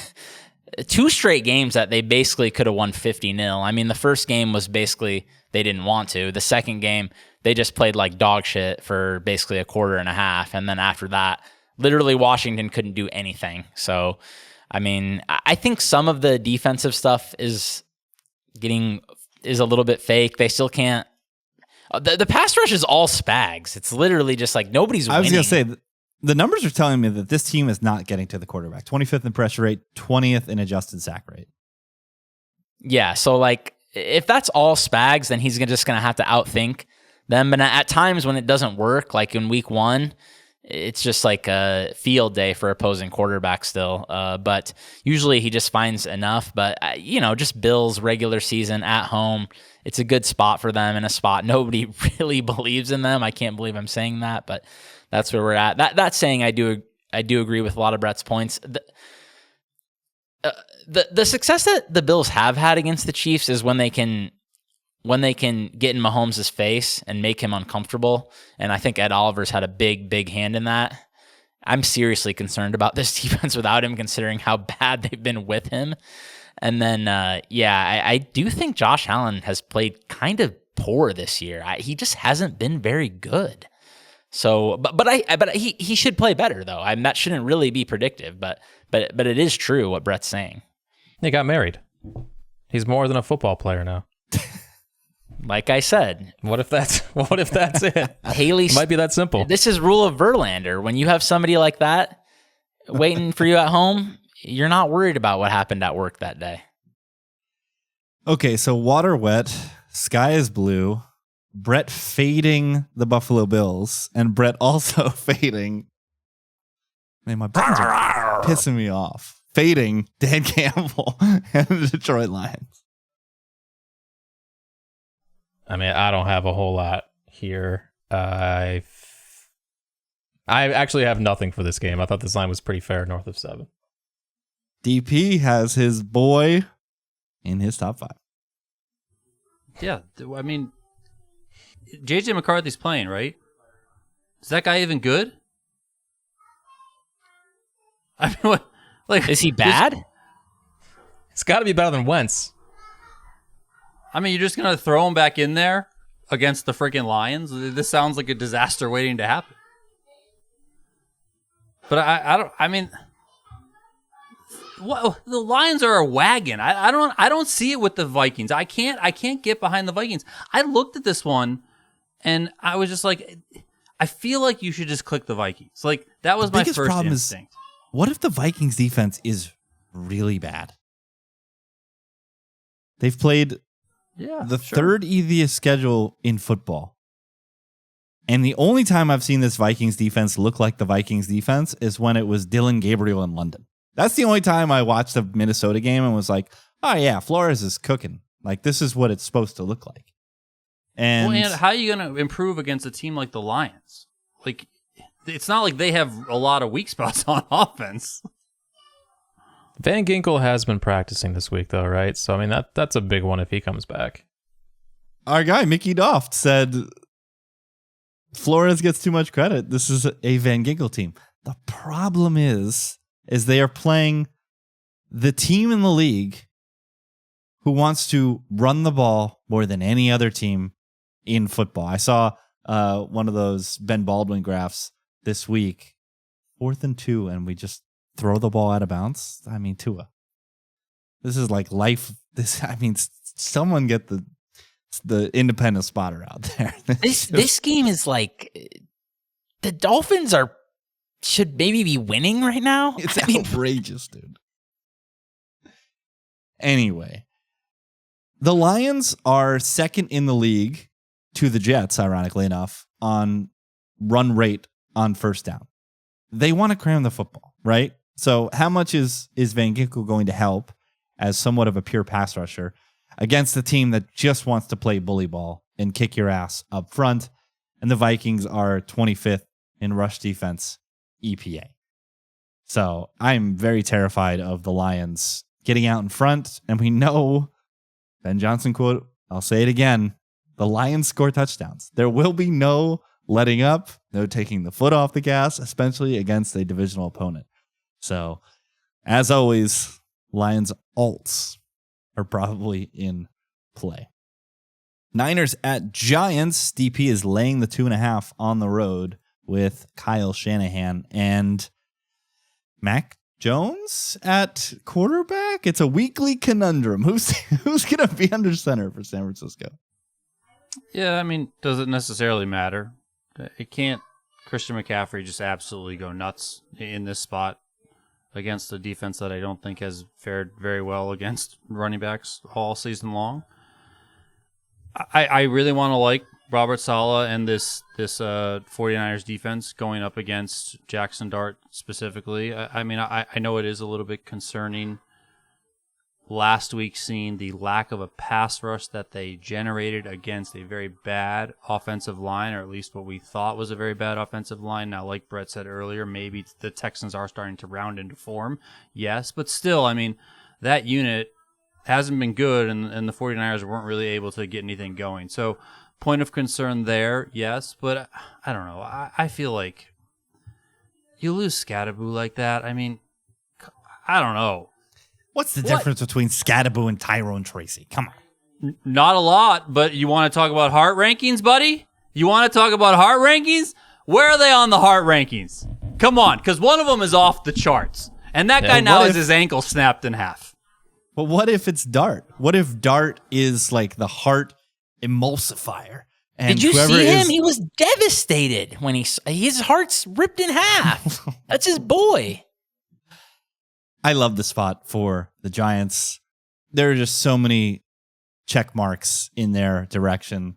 Speaker 1: 2 straight games that they basically could have won 50-0. I mean, the first game was basically they didn't want to. The second game, they just played like dog shit for basically a quarter and a half. And then after that, literally Washington couldn't do anything. So, I mean, I think some of the defensive stuff is a little bit fake. They still can't. The pass rush is all Spags. It's literally just like nobody's winning.
Speaker 2: I was going to say, the numbers are telling me that this team is not getting to the quarterback. 25th in pressure rate, 20th in adjusted sack rate.
Speaker 1: Yeah, so like if that's all Spags, then he's just going to have to outthink them. But at times when it doesn't work, like in week 1, it's just like a field day for opposing quarterbacks still. But usually he just finds enough. But, just Bills regular season at home, it's a good spot for them, in a spot nobody really believes in them. I can't believe I'm saying that, but that's where we're at. That saying, I do agree with a lot of Brett's points. The success that the Bills have had against the Chiefs is when they can get in Mahomes' face and make him uncomfortable. And I think Ed Oliver's had a big hand in that. I'm seriously concerned about this defense without him, considering how bad they've been with him. And then, I do think Josh Allen has played kind of poor this year. He just hasn't been very good. So, but he should play better though. That shouldn't really be predictive, but it is true what Brett's saying.
Speaker 4: He got married. He's more than a football player now.
Speaker 1: Like I said,
Speaker 4: what if that's it?
Speaker 1: Haley,
Speaker 4: it might be that simple.
Speaker 1: This is rule of Verlander. When you have somebody like that waiting for you at home, you're not worried about what happened at work that day.
Speaker 2: Okay, so water wet, sky is blue, Brett fading the Buffalo Bills, and Brett also fading. Man, my buttons are pissing me off. Fading Dan Campbell and the Detroit Lions.
Speaker 4: I mean, I don't have a whole lot here. I actually have nothing for this game. I thought this line was pretty fair, north of 7.
Speaker 2: DP has his boy in his top 5.
Speaker 5: Yeah, I mean, JJ McCarthy's playing, right? Is that guy even good? I mean, what? Like,
Speaker 1: is he bad?
Speaker 4: It's got to be better than Wentz.
Speaker 5: I mean, you're just gonna throw him back in there against the freaking Lions? This sounds like a disaster waiting to happen. But I mean, what, the Lions are a wagon. I don't see it with the Vikings. I can't get behind the Vikings. I looked at this one, and I was just like, I feel like you should just click the Vikings. Like, that was my
Speaker 2: biggest
Speaker 5: first
Speaker 2: problem
Speaker 5: instinct.
Speaker 2: What if the Vikings defense is really bad? They've played the third easiest schedule in football. And the only time I've seen this Vikings defense look like the Vikings defense is when it was Dylan Gabriel in London. That's the only time I watched a Minnesota game and was like, oh yeah, Flores is cooking. Like, this is what it's supposed to look like. And
Speaker 5: how are you going to improve against a team like the Lions? Like, it's not like they have a lot of weak spots on offense.
Speaker 4: Van Ginkel has been practicing this week, though, right? So, I mean, that's a big one if he comes back.
Speaker 2: Our guy, Mickey Doft, said Flores gets too much credit. This is a Van Ginkel team. The problem is they are playing the team in the league who wants to run the ball more than any other team in football. I saw one of those Ben Baldwin graphs this week, 4th and 2, and we just throw the ball out of bounds. I mean, Tua. This is like life. Someone get the independent spotter out there.
Speaker 1: This game is like the Dolphins should maybe be winning right now.
Speaker 2: It's outrageous, dude. Anyway, the Lions are second in the league to the Jets, ironically enough, on run rate on first down. They want to cram the football, right? So how much is Van Ginkel going to help as somewhat of a pure pass rusher against a team that just wants to play bully ball and kick your ass up front? And the Vikings are 25th in rush defense EPA. So I'm very terrified of the Lions getting out in front. And we know, Ben Johnson quote, I'll say it again, the Lions score touchdowns. There will be no letting up, no taking the foot off the gas, especially against a divisional opponent. So, as always, Lions alts are probably in play. Niners at Giants. DP is laying the 2.5 on the road with Kyle Shanahan and Mac Jones at quarterback. It's a weekly conundrum. Who's going to be under center for San Francisco?
Speaker 5: Yeah, I mean, does it necessarily matter? It can't Christian McCaffrey just absolutely go nuts in this spot against a defense that I don't think has fared very well against running backs all season long. I really want to like Robert Saleh and this 49ers defense going up against Jackson Dart specifically. I mean, I know it is a little bit concerning last week seeing the lack of a pass rush that they generated against a very bad offensive line, or at least what we thought was a very bad offensive line. Now, like Brett said earlier, maybe the Texans are starting to round into form. Yes, but still, I mean, that unit hasn't been good, and the 49ers weren't really able to get anything going. So, point of concern there, yes, but I don't know. I feel like you lose Scatterboo like that. I mean, I don't know.
Speaker 2: What's the difference between Scatterboo and Tyrone Tracy? Come on.
Speaker 5: Not a lot, but you want to talk about heart rankings, buddy? You want to talk about heart rankings? Where are they on the heart rankings? Come on, because one of them is off the charts. And that guy now has his ankle snapped in half.
Speaker 2: But what if it's Dart? What if Dart is like the heart emulsifier? And
Speaker 1: did you see him? He was devastated when his heart's ripped in half. That's his boy.
Speaker 2: I love the spot for the Giants. There are just so many check marks in their direction.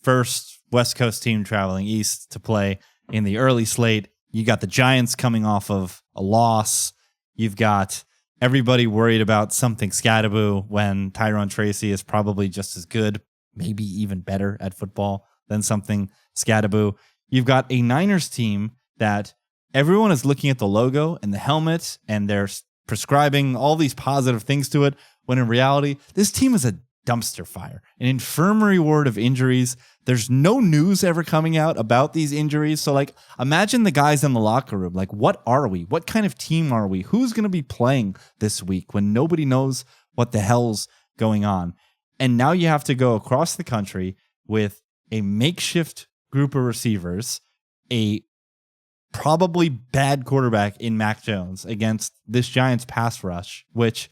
Speaker 2: First, West Coast team traveling east to play in the early slate. You got the Giants coming off of a loss. You've got everybody worried about something Scatterboo when Tyrone Tracy is probably just as good, maybe even better at football than something Scatterboo. You've got a Niners team that everyone is looking at the logo and the helmet, and they're prescribing all these positive things to it, when in reality, this team is a dumpster fire, an infirmary ward of injuries. There's no news ever coming out about these injuries. So, like, imagine the guys in the locker room. Like, what are we? What kind of team are we? Who's going to be playing this week when nobody knows what the hell's going on? And now you have to go across the country with a makeshift group of receivers, a probably bad quarterback in Mac Jones against this Giants pass rush, which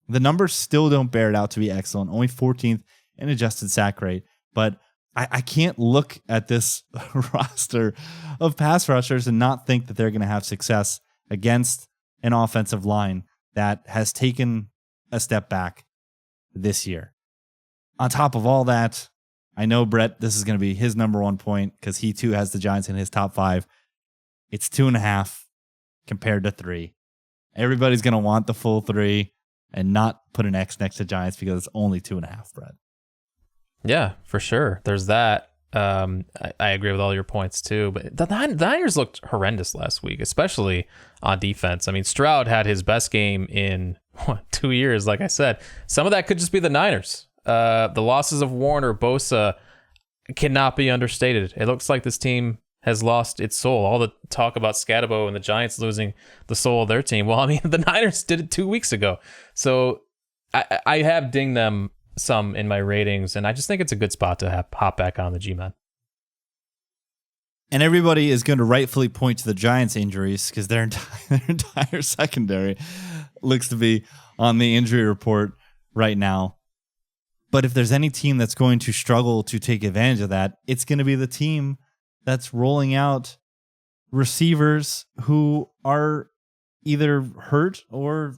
Speaker 2: the numbers still don't bear it out to be excellent. Only 14th in adjusted sack rate, but I can't look at this roster of pass rushers and not think that they're going to have success against an offensive line that has taken a step back this year. On top of all that, I know Brett, this is going to be his number one point because he too has the Giants in his top 5. It's 2.5 compared to 3. Everybody's going to want the full 3 and not put an X next to Giants because it's only 2.5, Brett.
Speaker 4: Yeah, for sure. There's that. I agree with all your points too, but the Niners looked horrendous last week, especially on defense. I mean, Stroud had his best game in 2 years, like I said. Some of that could just be the Niners. The losses of Warner, Bosa cannot be understated. It looks like this team has lost its soul. All the talk about Scatabo and the Giants losing the soul of their team. Well, I mean, the Niners did it 2 weeks ago. So I have dinged them some in my ratings, and I just think it's a good spot to hop back on the G-Men.
Speaker 2: And everybody is going to rightfully point to the Giants' injuries because their entire secondary looks to be on the injury report right now. But if there's any team that's going to struggle to take advantage of that, it's going to be the team that's rolling out receivers who are either hurt or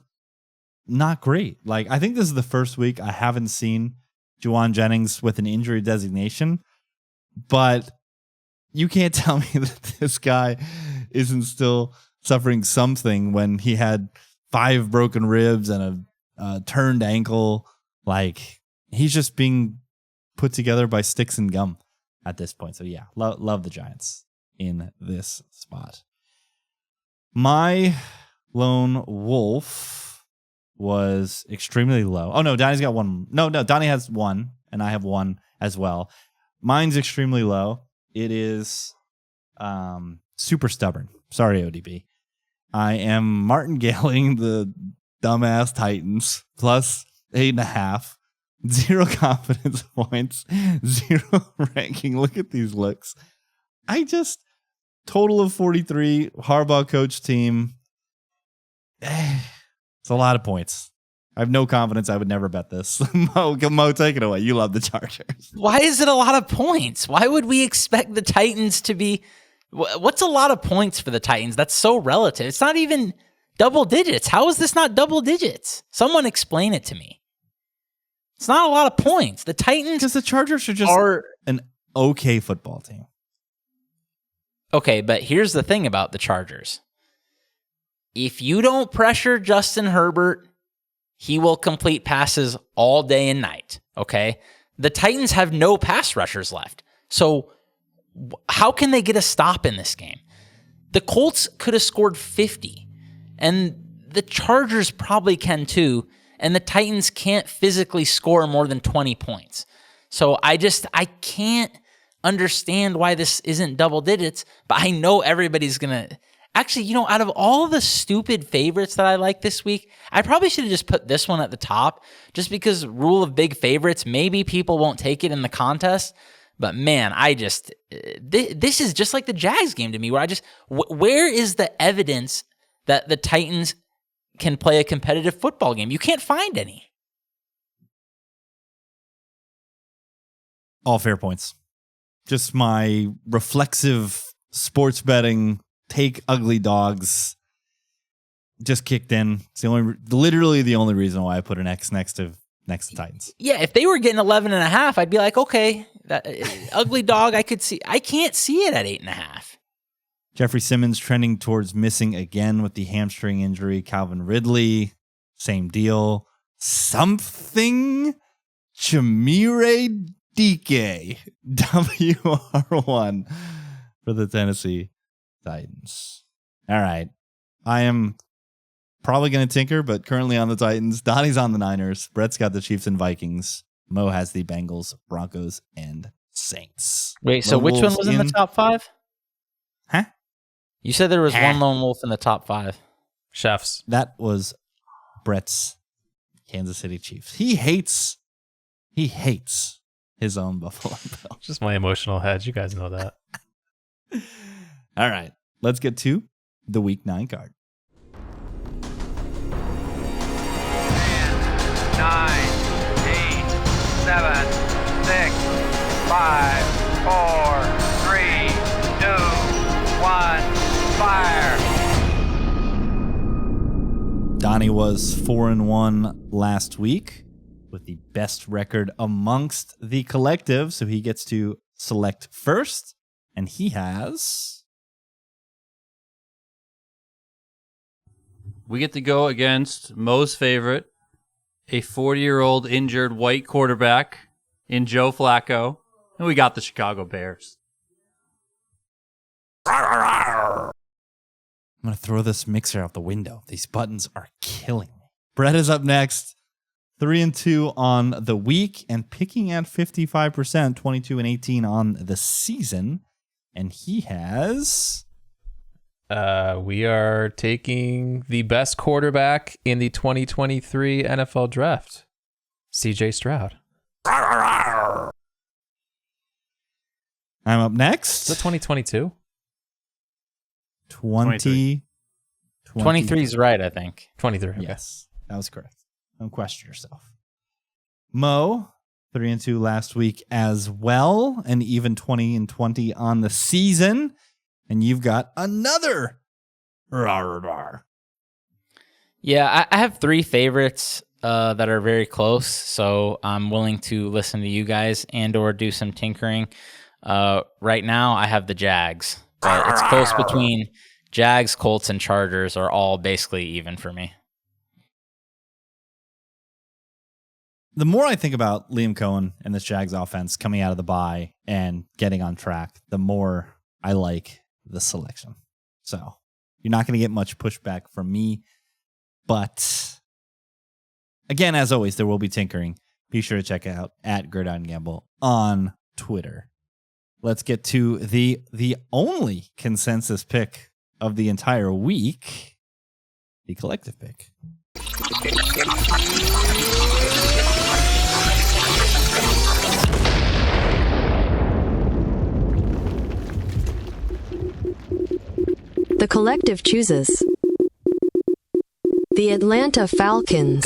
Speaker 2: not great. Like, I think this is the first week I haven't seen Juwan Jennings with an injury designation, but you can't tell me that this guy isn't still suffering something when he had 5 broken ribs and a turned ankle. Like, he's just being put together by sticks and gum at this point. So yeah, love the Giants in this spot. My lone wolf was extremely low. Oh no, Donnie's got one. No, Donnie has 1 and I have 1 as well. Mine's extremely low. It is super stubborn. Sorry, ODB. I am martingaling the dumbass Titans plus 8.5. 0 confidence points, 0 ranking. Look at these looks. Total of 43, Harbaugh coach team. It's a lot of points. I have no confidence. I would never bet this. Mo, take it away. You love the Chargers.
Speaker 1: Why is it a lot of points? Why would we expect the Titans to be... What's a lot of points for the Titans? That's so relative. It's not even double digits. How is this not double digits? Someone explain it to me. It's not a lot of points. The Titans...
Speaker 2: Because the Chargers are just an okay football team.
Speaker 1: Okay, but here's the thing about the Chargers. If you don't pressure Justin Herbert, he will complete passes all day and night, okay? The Titans have no pass rushers left. So how can they get a stop in this game? The Colts could have scored 50, and the Chargers probably can too, and the Titans can't physically score more than 20 points. So I can't understand why this isn't double digits, but I know everybody's going to... Actually, out of all the stupid favorites that I like this week, I probably should have just put this one at the top, just because rule of big favorites, maybe people won't take it in the contest. But man, this is just like the Jags game to me, where where is the evidence that the Titans can play a competitive football game? You can't find any.
Speaker 2: All fair points. Just my reflexive sports betting take ugly dogs just kicked in. It's literally the only reason why I put an X next to Titans.
Speaker 1: Yeah, if they were getting 11.5, I'd be like, okay, that ugly dog, I could see. I can't see it at 8.5.
Speaker 2: Jeffrey Simmons trending towards missing again with the hamstring injury. Calvin Ridley, same deal. Something Chimere DK, WR1 for the Tennessee Titans. All right. I am probably going to tinker, but currently on the Titans. Donnie's on the Niners. Brett's got the Chiefs and Vikings. Mo has the Bengals, Broncos, and Saints.
Speaker 1: Wait, so which one was in the top 5?
Speaker 2: Huh?
Speaker 1: You said there was one lone wolf in the top 5.
Speaker 4: Chefs.
Speaker 2: That was Brett's Kansas City Chiefs. He hates his own Buffalo Bills.
Speaker 4: Just my emotional hedge. You guys know that.
Speaker 2: All right, let's get to the Week 9 card.
Speaker 6: 10, 9, 8, 7, 6, 5, 4, 3, 2, 1, fire.
Speaker 2: Donnie was 4-1 last week with the best record amongst the collective, so he gets to select first, and he has...
Speaker 5: We get to go against Mo's favorite, a 40-year-old injured white quarterback in Joe Flacco, and we got the Chicago Bears.
Speaker 2: I'm going to throw this mixer out the window. These buttons are killing me. Brett is up next. 3-2 on the week and picking at 55%, 22-18 on the season. And he has...
Speaker 4: We are taking the best quarterback in the 2023 NFL draft, CJ Stroud.
Speaker 2: I'm up next.
Speaker 4: Is it 2022?
Speaker 2: 23
Speaker 1: is right, I think.
Speaker 4: 23. Okay.
Speaker 2: Yes, that was correct. Don't question yourself. Mo, 3-2 last week as well, and even 20-20 on the season. And you've got another rar.
Speaker 1: Yeah, I have three favorites that are very close, so I'm willing to listen to you guys and or do some tinkering. Right now, I have the Jags, but it's close between Jags, Colts, and Chargers are all basically even for me.
Speaker 2: The more I think about Liam Cohen and this Jags offense coming out of the bye and getting on track, the more I like the selection. So you're not going to get much pushback from me. But again, as always, there will be tinkering. Be sure to check out at Gridiron Gamble on Twitter. Let's get to the only consensus pick of the entire week, the collective pick.
Speaker 7: The collective chooses the Atlanta Falcons.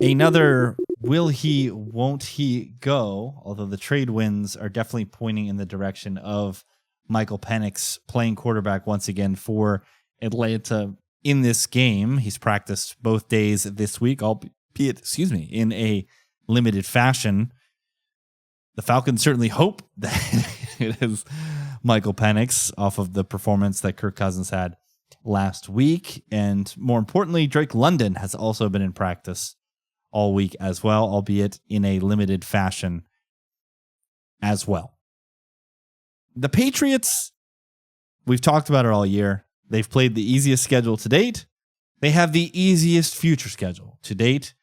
Speaker 2: Another will he, won't he go, although the trade wins are definitely pointing in the direction of Michael Penix playing quarterback once again for Atlanta in this game. He's practiced both days this week, albeit, in a limited fashion. The Falcons certainly hope that it is Michael Penix off of the performance that Kirk Cousins had last week. And more importantly, Drake London has also been in practice all week as well, albeit in a limited fashion as well. The Patriots, we've talked about it all year. They've played the easiest schedule to date. They have the easiest future schedule to date.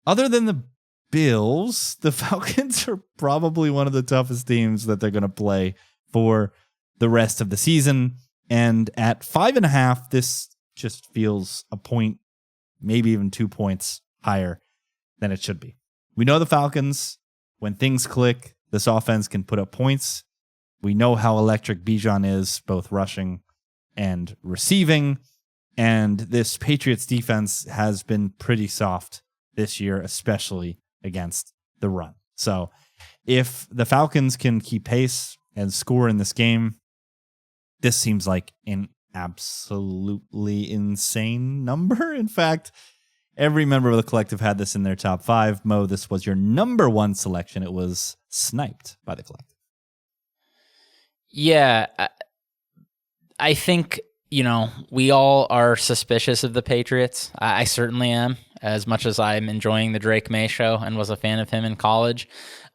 Speaker 2: Other than the Bills, the Falcons are probably one of the toughest teams that they're going to play for the rest of the season. And at 5.5, this just feels a point, maybe even 2 points higher than it should be. We know the Falcons, when things click, this offense can put up points. We know how electric Bijan is, both rushing and receiving. And this Patriots defense has been pretty soft this year, especially against the run. So if the Falcons can keep pace and score in this game, this seems like an absolutely insane number. In fact, every member of the collective had this in their top 5. Mo, this was your number 1 selection. It was sniped by the collective.
Speaker 1: Yeah, I think, we all are suspicious of the Patriots. I certainly am, as much as I'm enjoying the Drake May show and was a fan of him in college.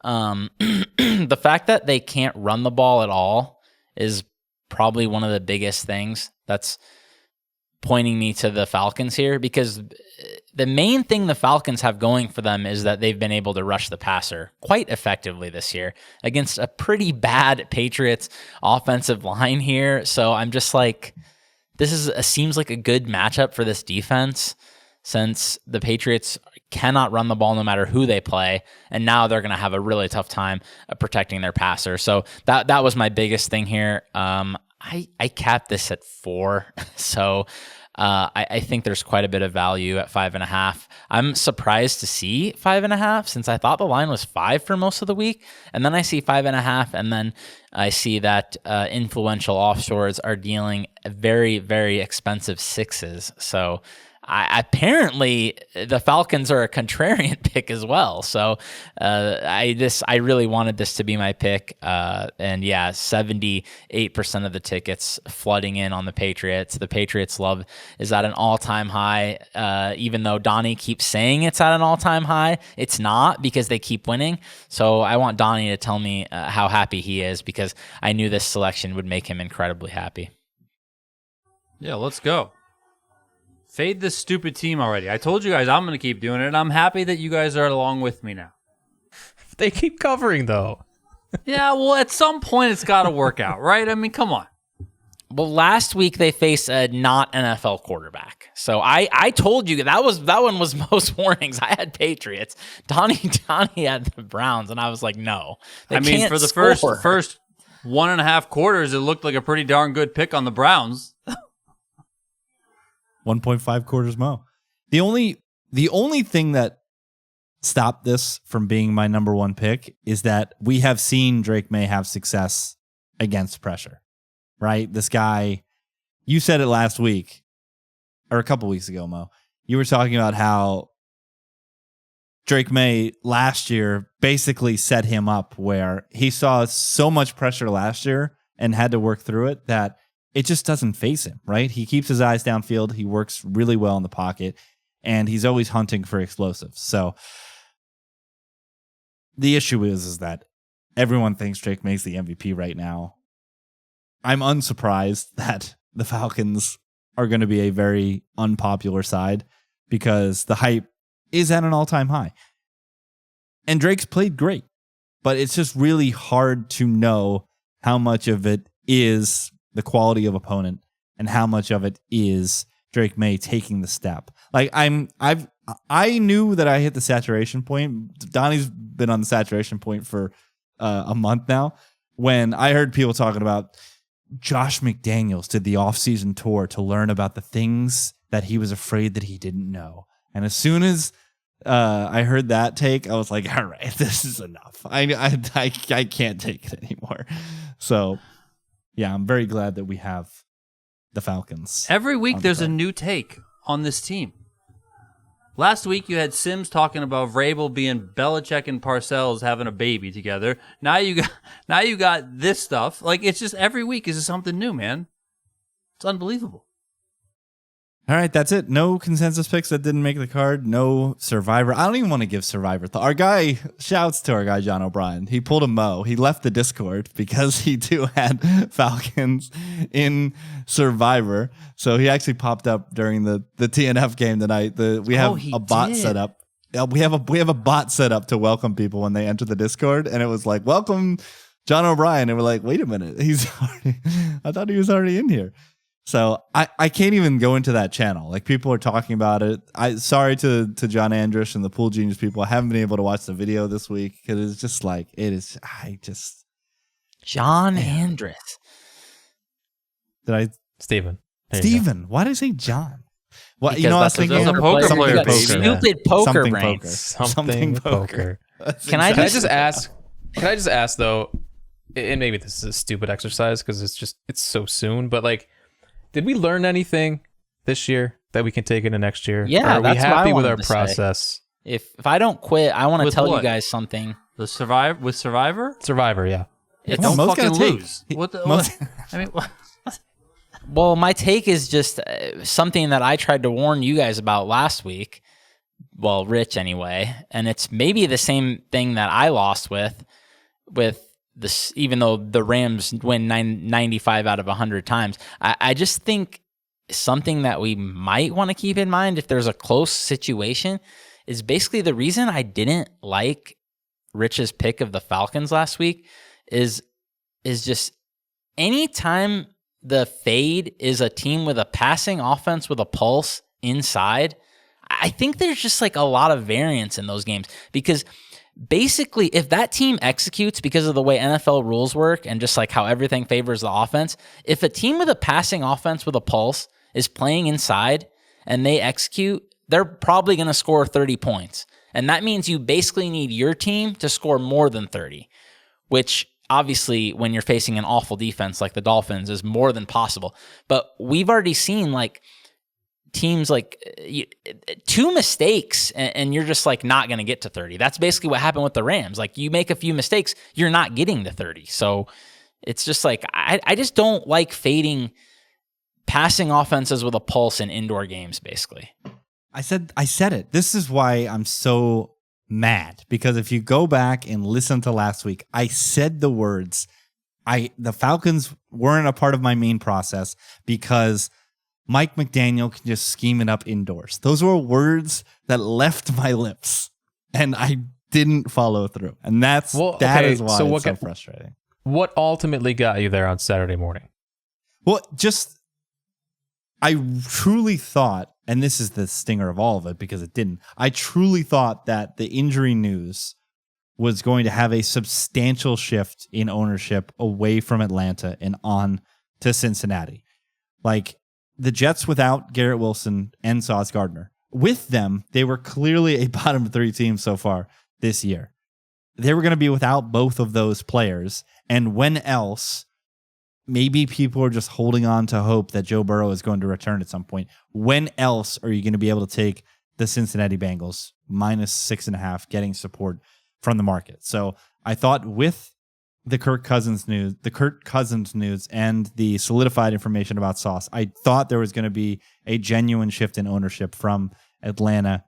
Speaker 1: The fact that they can't run the ball at all is probably one of the biggest things that's pointing me to the Falcons here, because the main thing the Falcons have going for them is that they've been able to rush the passer quite effectively this year against a pretty bad Patriots offensive line here. So I'm just like, seems like a good matchup for this defense, since the Patriots cannot run the ball no matter who they play, and now they're going to have a really tough time protecting their passer. So that was my biggest thing here. I capped this at 4, so I think there's quite a bit of value at 5.5. I'm surprised to see 5.5 since I thought the line was 5 for most of the week. And then I see 5.5, and then I see that influential offshores are dealing very, very expensive 6s. So apparently the Falcons are a contrarian pick as well. So I really wanted this to be my pick. And yeah, 78% of the tickets flooding in on the Patriots. The Patriots love is at an all-time high. Even though Donnie keeps saying it's at an all-time high, it's not because they keep winning. So I want Donnie to tell me how happy he is, because I knew this selection would make him incredibly happy.
Speaker 5: Yeah, let's go. Fade this stupid team already. I told you guys I'm going to keep doing it, and I'm happy that you guys are along with me now.
Speaker 4: They keep covering, though.
Speaker 5: Yeah, well, at some point it's got to work out, right? I mean, come on.
Speaker 1: Well, last week they faced a not NFL quarterback. So I told you that one was most warnings. I had Patriots. Donnie had the Browns, and I was like, no.
Speaker 5: I mean, for the first 1.5 quarters, it looked like a pretty darn good pick on the Browns.
Speaker 2: 1.5 quarters Mo. The only thing that stopped this from being my number one pick is that we have seen Drake May have success against pressure, right? This guy, you said it last week or a couple weeks ago, Mo. You were talking about how Drake May last year basically set him up where he saw so much pressure last year and had to work through it that it just doesn't faze him, right? He keeps his eyes downfield. He works really well in the pocket, and he's always hunting for explosives. So the issue is that everyone thinks Drake May's the MVP right now. I'm unsurprised that the Falcons are going to be a very unpopular side because the hype is at an all-time high. And Drake's played great, but it's just really hard to know how much of it is the quality of opponent and how much of it is Drake May taking the step. Like I knew that I hit the saturation point. Donnie's been on the saturation point for a month now. When I heard people talking about Josh McDaniels did the offseason tour to learn about the things that he was afraid that he didn't know. And as soon as I heard that take, I was like, all right, this is enough. I can't take it anymore. So yeah, I'm very glad that we have the Falcons.
Speaker 5: Every week there's a new take on this team. Last week you had Sims talking about Vrabel being Belichick and Parcells having a baby together. Now you got this stuff. Like, it's just every week is something new, man. It's unbelievable.
Speaker 2: All right, that's it. No consensus picks that didn't make the card. No Survivor. I don't even want to give Survivor. Our guy, shouts to our guy, John O'Brien. He pulled a Mo. He left the Discord because he too had Falcons in Survivor. So he actually popped up during the TNF game tonight. We have a bot set up. We have a bot set up to welcome people when they enter the Discord. And it was like, welcome John O'Brien. And we're like, wait a minute. I thought he was already in here. So I can't even go into that channel. Like, people are talking about it. Sorry to John Andrish and the Pool Genius people. I haven't been able to watch the video this week because it's just like
Speaker 1: John Andrish.
Speaker 2: Did I
Speaker 4: Steven?
Speaker 2: Why did I say John? Well,
Speaker 1: Because
Speaker 2: you know, I was
Speaker 1: that's
Speaker 2: thinking
Speaker 5: a poker player,
Speaker 1: You got
Speaker 5: baby.
Speaker 1: stupid poker
Speaker 2: Something
Speaker 1: brain.
Speaker 2: poker.
Speaker 4: Something poker.
Speaker 1: Can I
Speaker 4: Can I
Speaker 1: just
Speaker 4: just ask? Can I just ask though? And maybe this is a stupid exercise because it's so soon. But like, did we learn anything this year that we can take into next year?
Speaker 1: Yeah,
Speaker 4: or are we
Speaker 1: that's what I
Speaker 4: happy with
Speaker 1: wanted
Speaker 4: our
Speaker 1: to say.
Speaker 4: process?
Speaker 1: If I don't quit, I want to
Speaker 5: With
Speaker 1: tell
Speaker 5: what?
Speaker 1: you guys something.
Speaker 5: With Survivor?
Speaker 4: Survivor, yeah.
Speaker 1: It's
Speaker 2: No,
Speaker 5: Don't
Speaker 2: Mo's
Speaker 5: fucking
Speaker 2: gonna take.
Speaker 5: lose. What? I mean, what?
Speaker 1: Well, my take is just something that I tried to warn you guys about last week. Well, Rich anyway, and it's maybe the same thing that I lost with this. Even though the Rams win 95 out of 100 times, I just think something that we might want to keep in mind if there's a close situation is basically the reason I didn't like Rich's pick of the Falcons last week is just anytime the fade is a team with a passing offense with a pulse inside, I think there's just like a lot of variance in those games because basically if that team executes because of the way NFL rules work and just like how everything favors the offense, if a team with a passing offense with a pulse is playing inside and they execute, they're probably going to score 30 points. And that means you basically need your team to score more than 30, which obviously when you're facing an awful defense like the Dolphins is more than possible. But we've already seen like teams like 2 mistakes and you're just like not going to get to 30. That's basically what happened with the Rams. Like you make a few mistakes, you're not getting to 30. So it's just like, I just don't like fading passing offenses with a pulse in indoor games, basically.
Speaker 2: I said it. This is why I'm so mad, because if you go back and listen to last week, I said the words, the Falcons weren't a part of my main process because Mike McDaniel can just scheme it up indoors. Those were words that left my lips and I didn't follow through. And that is why it's so frustrating.
Speaker 4: What ultimately got you there on Saturday morning?
Speaker 2: Well, I truly thought, and this is the stinger of all of it because it didn't, I truly thought that the injury news was going to have a substantial shift in ownership away from Atlanta and on to Cincinnati. Like the Jets without Garrett Wilson and Sauce Gardner. With them, they were clearly a bottom 3 team so far this year. They were going to be without both of those players. And when else? Maybe people are just holding on to hope that Joe Burrow is going to return at some point. When else are you going to be able to take the Cincinnati Bengals -6.5, getting support from the market? So I thought with the Kirk Cousins news and the solidified information about Sauce, I thought there was going to be a genuine shift in ownership from Atlanta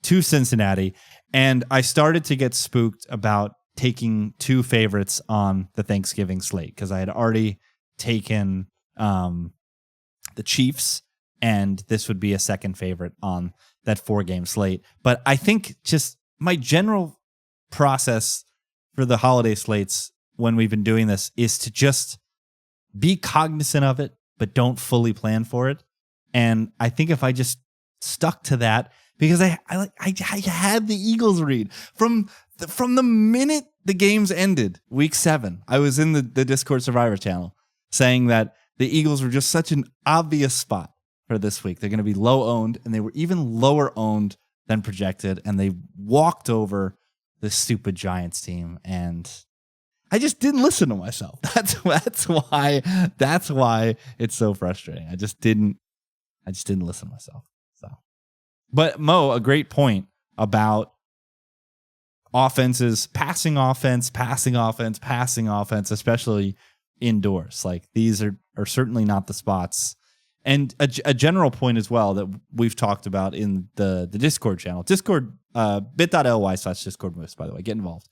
Speaker 2: to Cincinnati. And I started to get spooked about taking 2 favorites on the Thanksgiving slate because I had already taken the Chiefs, and this would be a second favorite on that 4-game slate. But I think just my general process for the holiday slates when we've been doing this is to just be cognizant of it, but don't fully plan for it. And I think if I just stuck to that, because I had the Eagles read from the minute the games ended, week 7, I was in the Discord Survivor channel saying that the Eagles were just such an obvious spot for this week. They're going to be low owned, and they were even lower owned than projected, and they walked over the stupid Giants team, and I just didn't listen to myself. That's why it's so frustrating. I just didn't listen to myself. So, but Mo, a great point about offenses, passing offense, especially indoors. Like these are certainly not the spots. And a general point as well that we've talked about in the Discord channel, Discord, bit.ly/Discord moves, by the way, get involved.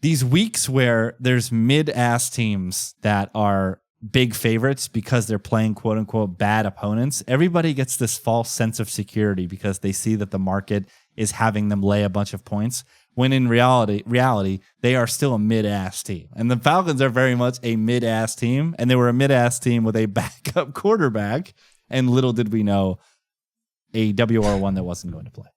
Speaker 2: These weeks where there's mid-ass teams that are big favorites because they're playing quote unquote bad opponents, everybody gets this false sense of security because they see that the market is having them lay a bunch of points, when in reality, they are still a mid-ass team. And the Falcons are very much a mid-ass team, and they were a mid-ass team with a backup quarterback, and little did we know a WR1 that wasn't going to play.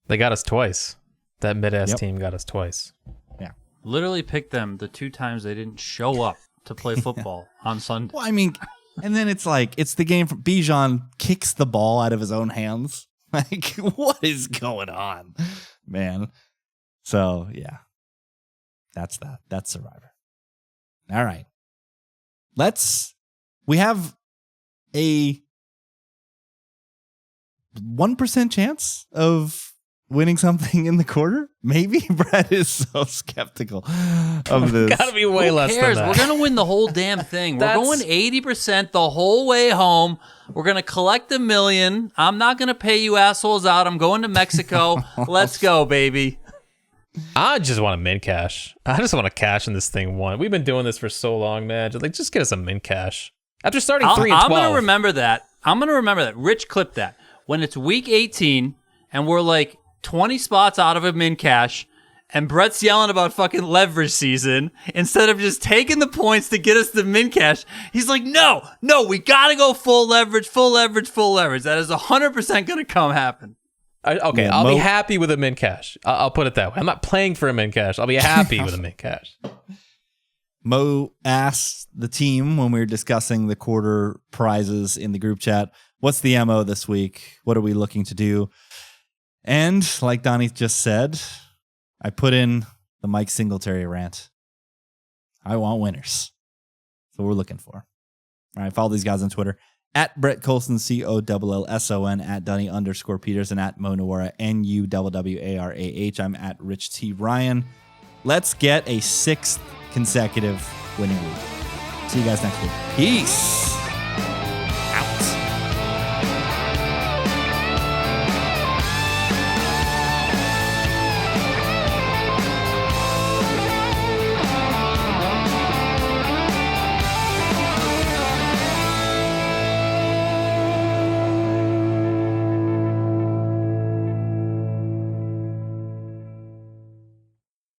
Speaker 4: They got us twice. That mid-ass team got us twice.
Speaker 2: Yeah.
Speaker 5: Literally picked them the 2 times they didn't show up to play football on Sunday.
Speaker 2: Well, I mean, and then it's like, it's the game from Bijan kicks the ball out of his own hands. Like, what is going on, man? So, yeah, that's that. That's Survivor. All right. We have a 1% chance of winning something in the quarter. Maybe. Brett is so skeptical of this.
Speaker 4: Gotta be way less than that.
Speaker 5: We're going to win the whole damn thing. We're going 80% the whole way home. We're going to collect $1 million. I'm not going to pay you assholes out. I'm going to Mexico. Let's go, baby.
Speaker 4: I just want a min cash. I just want to cash in this thing one. We've been doing this for so long, man. Just get us a min cash. After starting 3-12.
Speaker 5: I'm going to remember that. Rich clipped that. When it's week 18 and we're like 20 spots out of a min cash and Brett's yelling about fucking leverage season, instead of just taking the points to get us the min cash, he's like, no, we got to go full leverage. That is 100% going to happen.
Speaker 4: I'll be happy with a min cash. I'll put it that way. I'm not playing for a min cash. I'll be happy with a min cash.
Speaker 2: Mo asked the team when we were discussing the quarter prizes in the group chat, what's the MO this week? What are we looking to do? And like Donnie just said, I put in the Mike Singletary rant. I want winners. That's what we're looking for. All right, follow these guys on Twitter. At Brett Colson, COLLSON, at Dunny_Peters, and at Mo Nuwarah, NUWWARAH. I'm at Rich T. Ryan. Let's get a 6th consecutive winning week. See you guys next week. Peace.